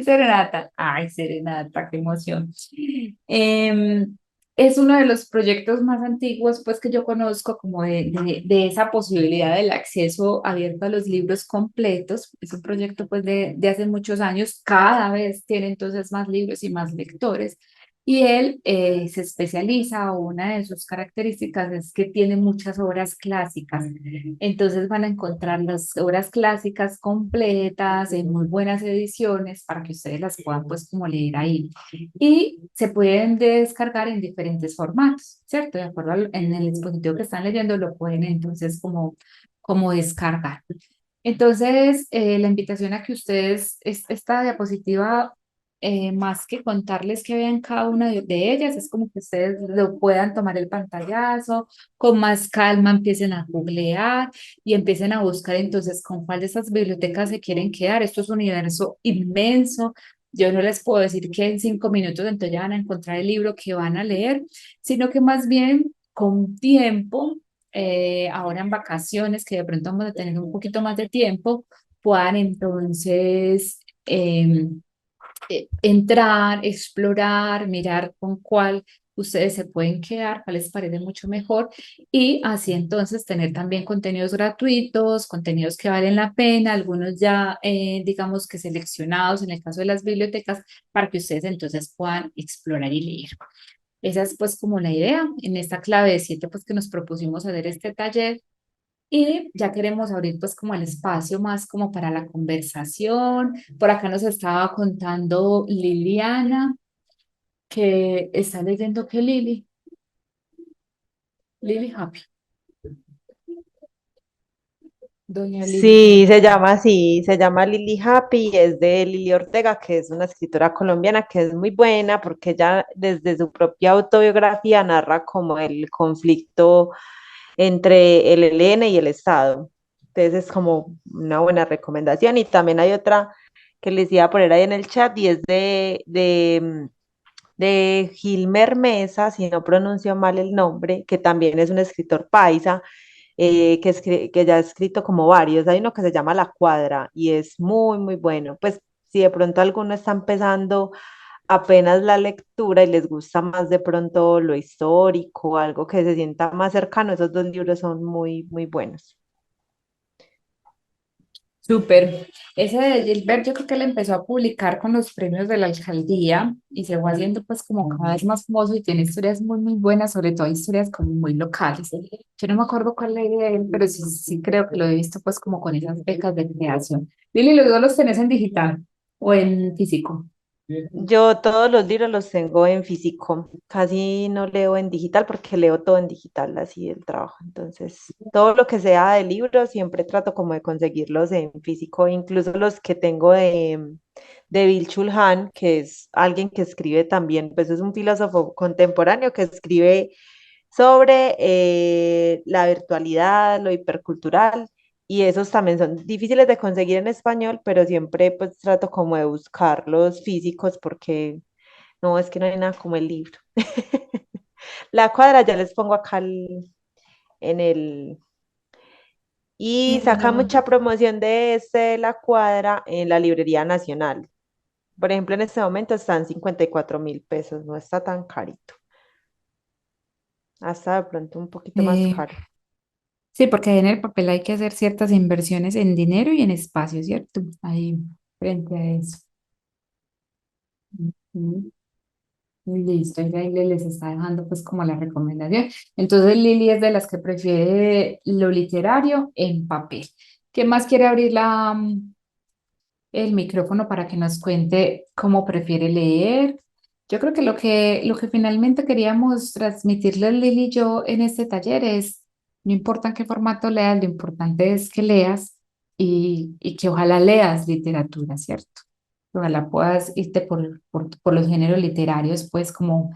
Serenata. Ay, Serenata, qué emoción. Em, es uno de los proyectos más antiguos, pues, que yo conozco, como de esa posibilidad del acceso abierto a los libros completos. Es un proyecto, pues, de hace muchos años. Cada vez tiene entonces más libros y más lectores. Y él se especializa, o una de sus características es que tiene muchas obras clásicas. Entonces van a encontrar las obras clásicas completas en muy buenas ediciones para que ustedes las puedan pues como leer ahí. Y se pueden descargar en diferentes formatos, ¿cierto? De acuerdo en el dispositivo que están leyendo, lo pueden entonces como descargar. Entonces, la invitación a que ustedes, esta diapositiva, más que contarles que vean cada una de ellas, es como que ustedes lo puedan tomar el pantallazo, con más calma empiecen a googlear y empiecen a buscar entonces con cuál de esas bibliotecas se quieren quedar. Esto es un universo inmenso. Yo no les puedo decir que en 5 minutos entonces ya van a encontrar el libro que van a leer, sino que más bien con tiempo ahora en vacaciones, que de pronto vamos a tener un poquito más de tiempo, puedan entonces entrar, explorar, mirar con cuál ustedes se pueden quedar, cuál les parece mucho mejor y así entonces tener también contenidos gratuitos, contenidos que valen la pena, algunos ya digamos que seleccionados en el caso de las bibliotecas para que ustedes entonces puedan explorar y leer. Esa es pues como la idea en esta clave de 7 pues que nos propusimos hacer este taller y ya queremos abrir pues como el espacio más como para la conversación. Por acá nos estaba contando Liliana que está leyendo que Lili Happy, doña Lili Sí, se Happy. llama así, se llama Lily Happy, es de Lili Ortega, que es una escritora colombiana que es muy buena porque ella desde su propia autobiografía narra como el conflicto entre el ELN y el Estado. Entonces es como una buena recomendación. Y también hay otra que les iba a poner ahí en el chat y es de Gilmer Mesa, si no pronuncio mal el nombre, que también es un escritor paisa, que ya ha escrito como varios. Hay uno que se llama La Cuadra y es muy, muy bueno. Pues si de pronto alguno está empezando apenas la lectura y les gusta más de pronto lo histórico, algo que se sienta más cercano, esos dos libros son muy, muy buenos. Súper. Ese de Gilbert yo creo que él empezó a publicar con los premios de la alcaldía y se fue haciendo pues como cada vez más famoso y tiene historias muy muy buenas, sobre todo historias como muy locales. Yo no me acuerdo cuál leí de él, pero sí, sí creo que lo he visto pues como con esas becas de creación. Lili, ¿los dos los tenés en digital o en físico? Yo todos los libros los tengo en físico, casi no leo en digital porque leo todo en digital, así el trabajo. Entonces, todo lo que sea de libros siempre trato como de conseguirlos en físico, incluso los que tengo de Bill Chulhan, que es alguien que escribe también, pues es un filósofo contemporáneo que escribe sobre la virtualidad, lo hipercultural, y esos también son difíciles de conseguir en español, pero siempre pues trato como de buscar los físicos porque no, es que no hay nada como el libro. La cuadra ya les pongo acá en el... Y saca mucha promoción de La Cuadra en la Librería Nacional. Por ejemplo, en este momento están 54.000 pesos, no está tan carito. Hasta de pronto un poquito más Eh, caro. sí, porque en el papel hay que hacer ciertas inversiones en dinero y en espacio, ¿cierto? Ahí frente a eso. Ujú. Listo, y ahí les está dejando pues como la recomendación. Entonces Lili es de las que prefiere lo literario en papel. ¿Quién más quiere abrir el micrófono para que nos cuente cómo prefiere leer? Yo creo que lo que finalmente queríamos transmitirle Lili y yo en este taller es, no importa en qué formato leas, lo importante es que leas y que ojalá leas literatura, ¿cierto? Ojalá puedas irte por los géneros literarios, pues como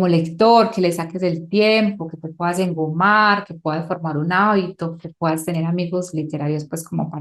lector, que le saques el tiempo, que te puedas engomar, que puedas formar un hábito, que puedas tener amigos literarios, pues como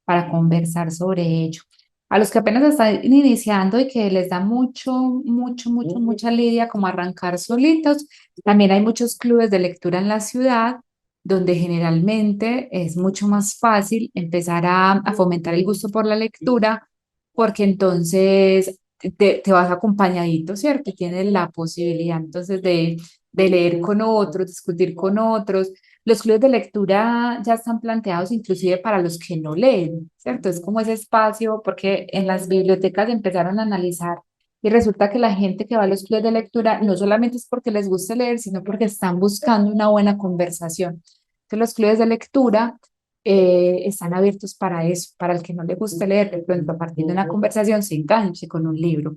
para conversar sobre ello. A los que apenas están iniciando y que les da mucha lidia como arrancar solitos, también hay muchos clubes de lectura en la ciudad donde generalmente es mucho más fácil empezar a fomentar el gusto por la lectura porque entonces te vas acompañadito, ¿cierto? Y tienes la posibilidad entonces de leer con otros, discutir con otros. Los clubes de lectura ya están planteados inclusive para los que no leen, ¿cierto? Es como ese espacio, porque en las bibliotecas empezaron a analizar y resulta que la gente que va a los clubes de lectura no solamente es porque les gusta leer, sino porque están buscando una buena conversación. Entonces, los clubes de lectura están abiertos para eso, para el que no le guste leer, de pronto a partir de una conversación se enganche con un libro.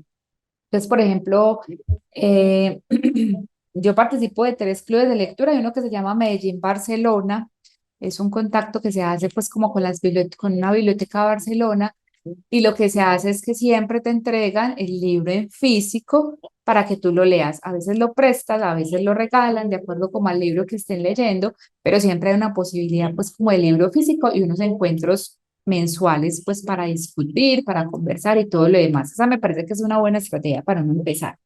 Entonces, por ejemplo, eh, yo participo de tres clubes de lectura, hay uno que se llama Medellín Barcelona, es un contacto que se hace pues como con con una biblioteca de Barcelona y lo que se hace es que siempre te entregan el libro en físico para que tú lo leas. A veces lo prestas, a veces lo regalan, de acuerdo como al libro que estén leyendo, pero siempre hay una posibilidad pues como de libro físico y unos encuentros mensuales pues para discutir, para conversar y todo lo demás. Esa me parece que es una buena estrategia para uno empezar.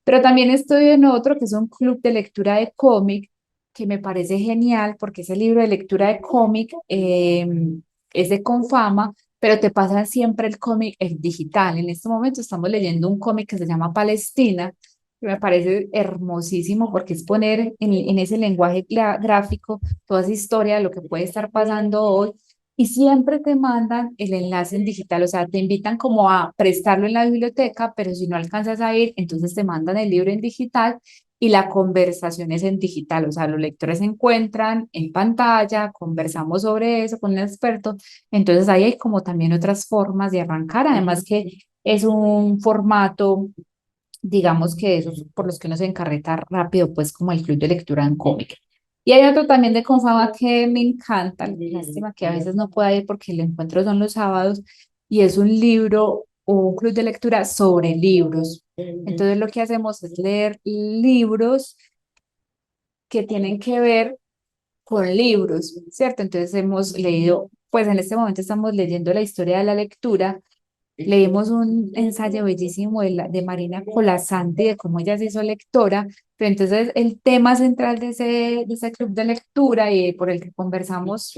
Pero también estoy en otro que es un club de lectura de cómic que me parece genial porque ese libro de lectura de cómic es de Confama, pero te pasan siempre el cómic en digital. En este momento estamos leyendo un cómic que se llama Palestina, que me parece hermosísimo porque es poner en ese lenguaje gráfico toda esa historia de lo que puede estar pasando hoy y siempre te mandan el enlace en digital, o sea, te invitan como a prestarlo en la biblioteca, pero si no alcanzas a ir, entonces te mandan el libro en digital y la conversación es en digital, o sea, los lectores se encuentran en pantalla, conversamos sobre eso con el experto, entonces ahí hay como también otras formas de arrancar, además que es un formato, digamos que esos por los que uno se encarreta rápido, pues como el club de lectura en cómic. Y hay otro también de Confama que me encanta, lástima que a veces no pueda ir porque el encuentro son los sábados, y es un libro o un club de lectura sobre libros. Entonces lo que hacemos es leer libros que tienen que ver con libros, ¿cierto? Entonces hemos leído, pues en este momento estamos leyendo la historia de la lectura. Leímos un ensayo bellísimo de Marina Colasanti, de cómo ella se hizo lectora, pero entonces el tema central de ese club de lectura y por el que conversamos,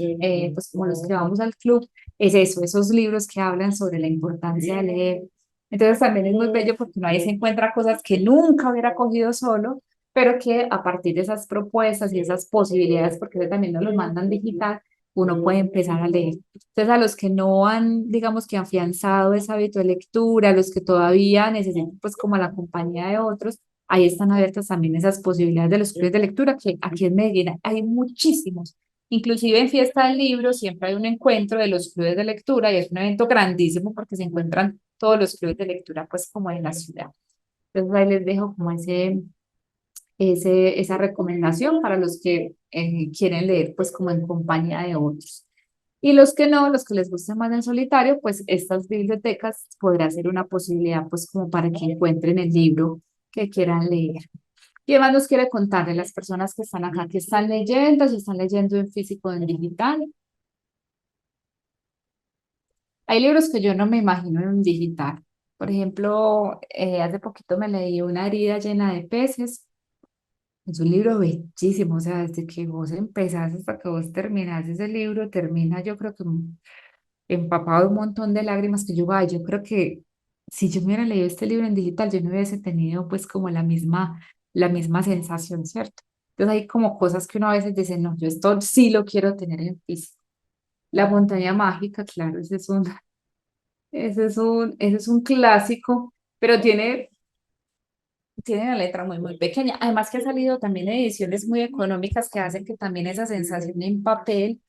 pues como los que vamos al club, es eso, esos libros que hablan sobre la importancia de leer. Entonces también es muy bello porque uno ahí se encuentra cosas que nunca hubiera cogido solo, pero que a partir de esas propuestas y esas posibilidades, porque eso también nos lo mandan digital, uno puede empezar a leer. Entonces, a los que no han, digamos que afianzado ese hábito de lectura, a los que todavía necesitan pues como la compañía de otros, ahí están abiertas también esas posibilidades de los clubes de lectura, que aquí en Medellín hay muchísimos. Inclusive en Fiesta del Libro siempre hay un encuentro de los clubes de lectura y es un evento grandísimo porque se encuentran todos los clubes de lectura pues como en la ciudad. Entonces ahí les dejo como esa recomendación para los que quieren leer pues como en compañía de otros. Y los que no, los que les guste más en solitario, pues estas bibliotecas podrá ser una posibilidad pues como para que encuentren el libro que quieran leer. ¿Qué más nos quiere contar de las personas que están acá, que están leyendo, si están leyendo en físico o en digital? Hay libros que yo no me imagino en digital. Por ejemplo, hace poquito me leí Una herida llena de peces. Es un libro bellísimo, o sea, desde que vos empezás hasta que vos terminás ese libro, termina yo creo que empapado de un montón de lágrimas que yo, ay, yo creo que si yo me hubiera leído este libro en digital, yo no hubiese tenido pues como la misma sensación, ¿cierto? Entonces hay como cosas que uno a veces dice, no, yo esto sí lo quiero tener en físico. La montaña mágica, claro, ese es un clásico, pero tiene la letra muy, muy pequeña. Además que ha salido también ediciones muy económicas que hacen que también esa sensación en papel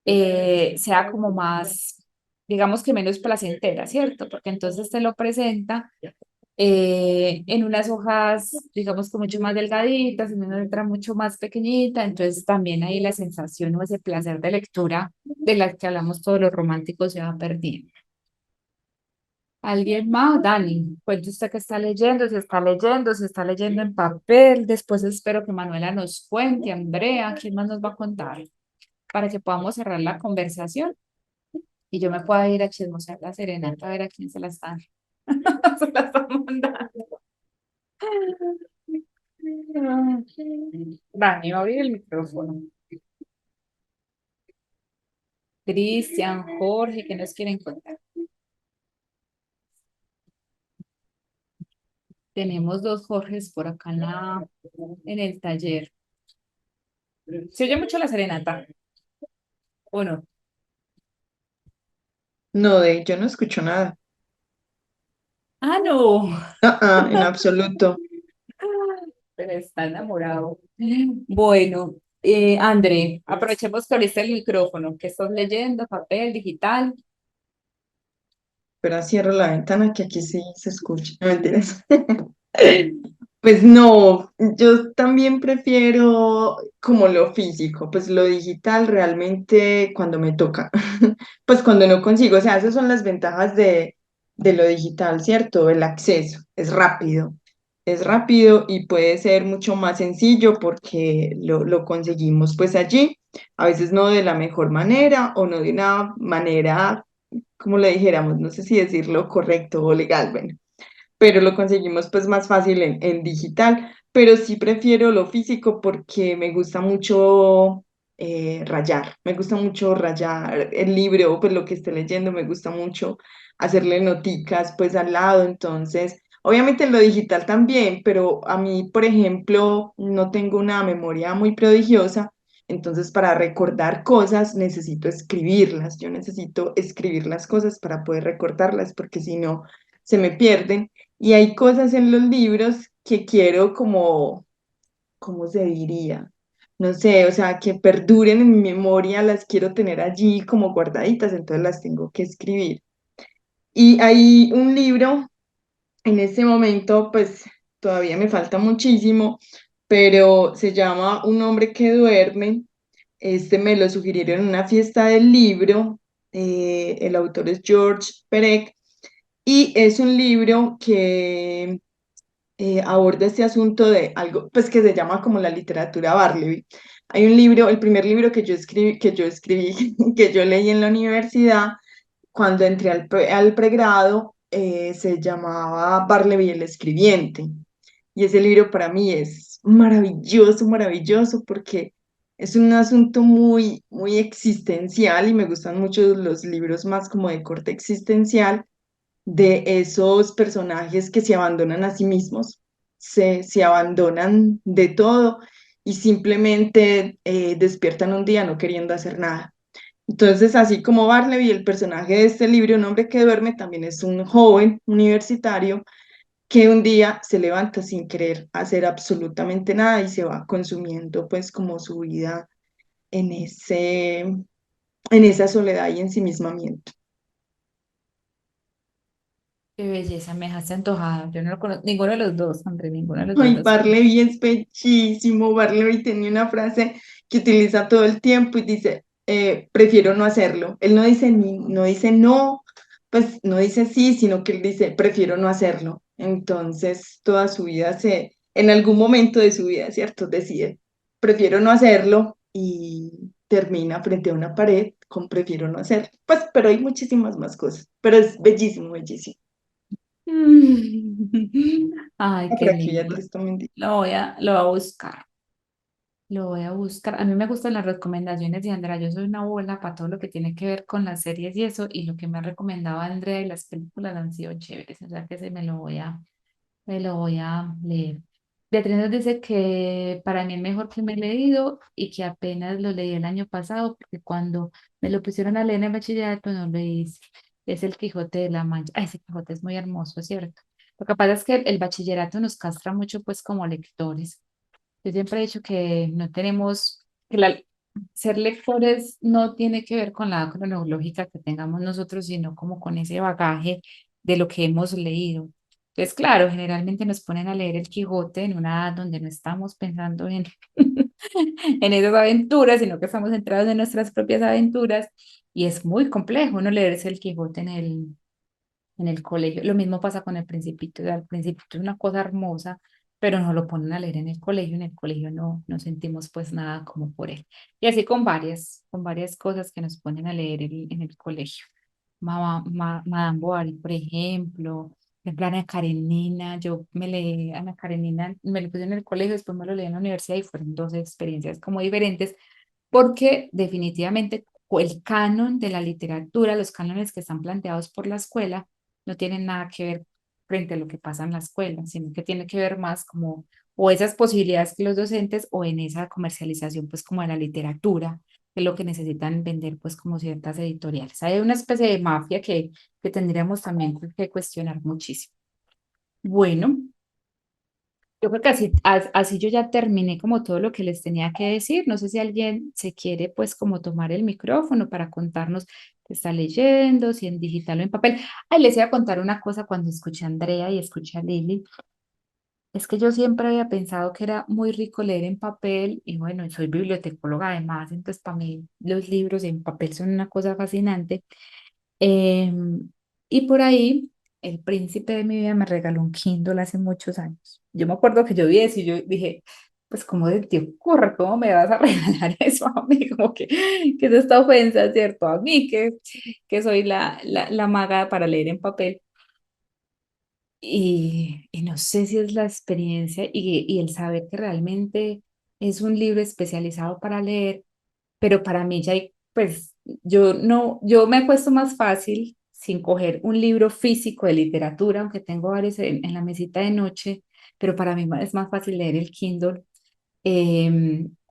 sea como más, digamos que menos placentera, ¿cierto? Porque entonces te lo presenta en unas hojas, digamos que mucho más delgaditas, en una letra mucho más pequeñita, entonces también ahí la sensación o ese placer de lectura de la que hablamos todos los románticos se va perdiendo. ¿Alguien más? Dani, cuente usted que está leyendo, si está leyendo en papel. Después espero que Manuela nos cuente, Andrea, ¿quién más nos va a contar? Para que podamos cerrar la conversación y yo me pueda ir a chismosear la serenata a ver a quién se la están, se la están mandando. Dani, va a abrir el micrófono. Cristian, Jorge, ¿qué nos quieren contar? Tenemos dos Jorges por acá en el taller. ¿Se oye mucho la serenata o no? No, yo no escucho nada. Ah, no. En absoluto. Pero está enamorado. Bueno, André, aprovechemos que abriste el micrófono. ¿Qué estás leyendo? ¿Papel, digital? Pero cierro la ventana que aquí sí se escucha. No, mentiras. Pues no, yo también prefiero como lo físico, pues lo digital realmente cuando me toca, pues cuando no consigo, o sea, esas son las ventajas de lo digital, ¿cierto? El acceso es rápido y puede ser mucho más sencillo porque lo conseguimos pues allí, a veces no de la mejor manera o no de una manera, como le dijéramos, no sé si decirlo correcto o legal, bueno, pero lo conseguimos pues más fácil en digital, pero sí prefiero lo físico porque me gusta mucho rayar, me gusta mucho rayar el libro, pues lo que esté leyendo, me gusta mucho hacerle noticas pues al lado, entonces, obviamente en lo digital también, pero a mí, por ejemplo, no tengo una memoria muy prodigiosa. Entonces, para recordar cosas, necesito escribirlas. Yo necesito escribir las cosas para poder recordarlas, porque si no, se me pierden. Y hay cosas en los libros que quiero como, ¿cómo se diría? No sé, o sea, que perduren en mi memoria, las quiero tener allí como guardaditas, entonces las tengo que escribir. Y hay un libro, en este momento, pues todavía me falta muchísimo, pero se llama Un hombre que duerme. Este me lo sugirieron en una fiesta del libro. El autor es George Perec y es un libro que aborda este asunto de algo, pues que se llama como la literatura Barleby. Hay un libro, el primer libro que yo escribí, que yo leí en la universidad, cuando entré al pregrado, se llamaba Barleby el escribiente. Y ese libro para mí es maravilloso, maravilloso, porque es un asunto muy, muy existencial y me gustan mucho los libros más como de corte existencial de esos personajes que se abandonan a sí mismos, se abandonan de todo y simplemente despiertan un día no queriendo hacer nada. Entonces, así como Barleby, el personaje de este libro, Un hombre que duerme, también es un joven universitario que un día se levanta sin querer hacer absolutamente nada y se va consumiendo pues como su vida en en esa soledad y ensimismamiento. Qué belleza, me dejaste antojada. Yo no lo conozco, ninguno de los dos, André, ninguno de los dos Ay, los Barleby es bellísimo. Barleby tenía una frase que utiliza todo el tiempo y dice, prefiero no hacerlo. Él no dice no dice no, pues no dice sí, sino que él dice, prefiero no hacerlo. Entonces, toda su vida en algún momento de su vida, ¿cierto? Decide, prefiero no hacerlo y termina frente a una pared con prefiero no hacerlo. Pues, pero hay muchísimas más cosas, pero es bellísimo, bellísimo. Ay, qué Por aquí ya lindo. te estoy. Lo voy a buscar. Lo voy a buscar. A mí me gustan las recomendaciones de Andrea. Yo soy una bola para todo lo que tiene que ver con las series y eso. Y lo que me ha recomendado Andrea y las películas han sido chéveres. O sea que me lo voy a leer. Beatriz nos dice que para mí el mejor que me he leído y que apenas lo leí el año pasado, porque cuando me lo pusieron a leer en el bachillerato no lo hice. Es El Quijote de la Mancha. Ay, ese Quijote es muy hermoso, ¿cierto? Lo que pasa es que el bachillerato nos castra mucho, pues, como lectores. Yo siempre he dicho que no tenemos, ser lectores no tiene que ver con la cronológica que tengamos nosotros, sino como con ese bagaje de lo que hemos leído. Entonces, claro, generalmente nos ponen a leer el Quijote en una edad donde no estamos pensando en, en esas aventuras, sino que estamos centrados en nuestras propias aventuras y es muy complejo no leerse el Quijote en el colegio. Lo mismo pasa con el Principito. O sea, el Principito es una cosa hermosa, pero no lo ponen a leer en el colegio. En el colegio no sentimos pues nada como por él. Y así con varias cosas que nos ponen a leer en el colegio. Madame Bovary, por ejemplo, Ana Karenina. Yo me leí Ana Karenina, me lo puse en el colegio, después me lo leí en la universidad y fueron dos experiencias como diferentes porque definitivamente el canon de la literatura, los cánones que están planteados por la escuela, no tienen nada que ver frente a lo que pasa en la escuela, sino que tiene que ver más como o esas posibilidades que los docentes o en esa comercialización pues como de la literatura, que es lo que necesitan vender pues como ciertas editoriales. Hay una especie de mafia que tendríamos también que cuestionar muchísimo. Bueno. Yo creo que así yo ya terminé como todo lo que les tenía que decir. No sé si alguien se quiere pues como tomar el micrófono para contarnos qué está leyendo, si en digital o en papel. Ay, les iba a contar una cosa cuando escuché a Andrea y escuché a Lili. Es que yo siempre había pensado que era muy rico leer en papel y bueno, soy bibliotecóloga además, entonces para mí los libros en papel son una cosa fascinante. Em, y por ahí, el príncipe de mi vida me regaló un Kindle hace muchos años. Yo me acuerdo que yo vi eso y yo dije, pues, ¿cómo te ocurre? ¿Cómo me vas a regalar eso a mí? Como que es esta ofensa, ¿cierto? A mí, que soy la maga para leer en papel. Y no sé si es la experiencia y el saber que realmente es un libro especializado para leer, pero para mí ya hay, pues yo no, yo me acuesto más fácil sin coger un libro físico de literatura, aunque tengo varios en la mesita de noche, pero para mí es más fácil leer el Kindle,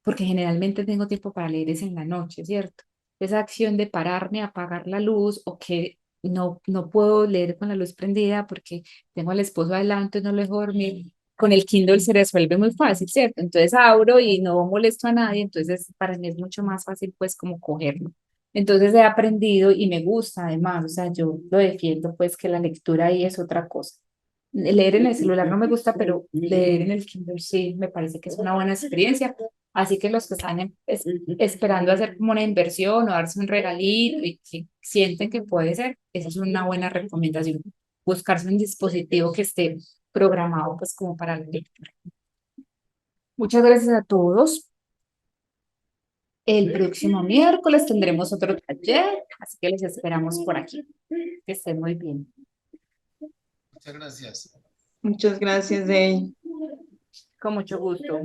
porque generalmente tengo tiempo para leer es en la noche, ¿cierto? Esa acción de pararme, apagar la luz o que no puedo leer con la luz prendida porque tengo al esposo adelante, no lo dejo dormir. Con el Kindle se resuelve muy fácil, ¿cierto? Entonces abro y no molesto a nadie, entonces para mí es mucho más fácil pues como cogerlo. Entonces he aprendido y me gusta además, o sea, yo lo defiendo pues que la lectura ahí es otra cosa. Leer en el celular no me gusta, pero leer en el Kindle sí me parece que es una buena experiencia. Así que los que están esperando hacer como una inversión o darse un regalito y que sienten que puede ser, esa es una buena recomendación. Buscarse un dispositivo que esté programado pues como para la lectura. Muchas gracias a todos. El próximo miércoles tendremos otro taller, así que les esperamos por aquí. Que estén muy bien. Muchas gracias. Muchas gracias, Dey. Con mucho gusto.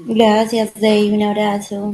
Gracias, Dave, un abrazo.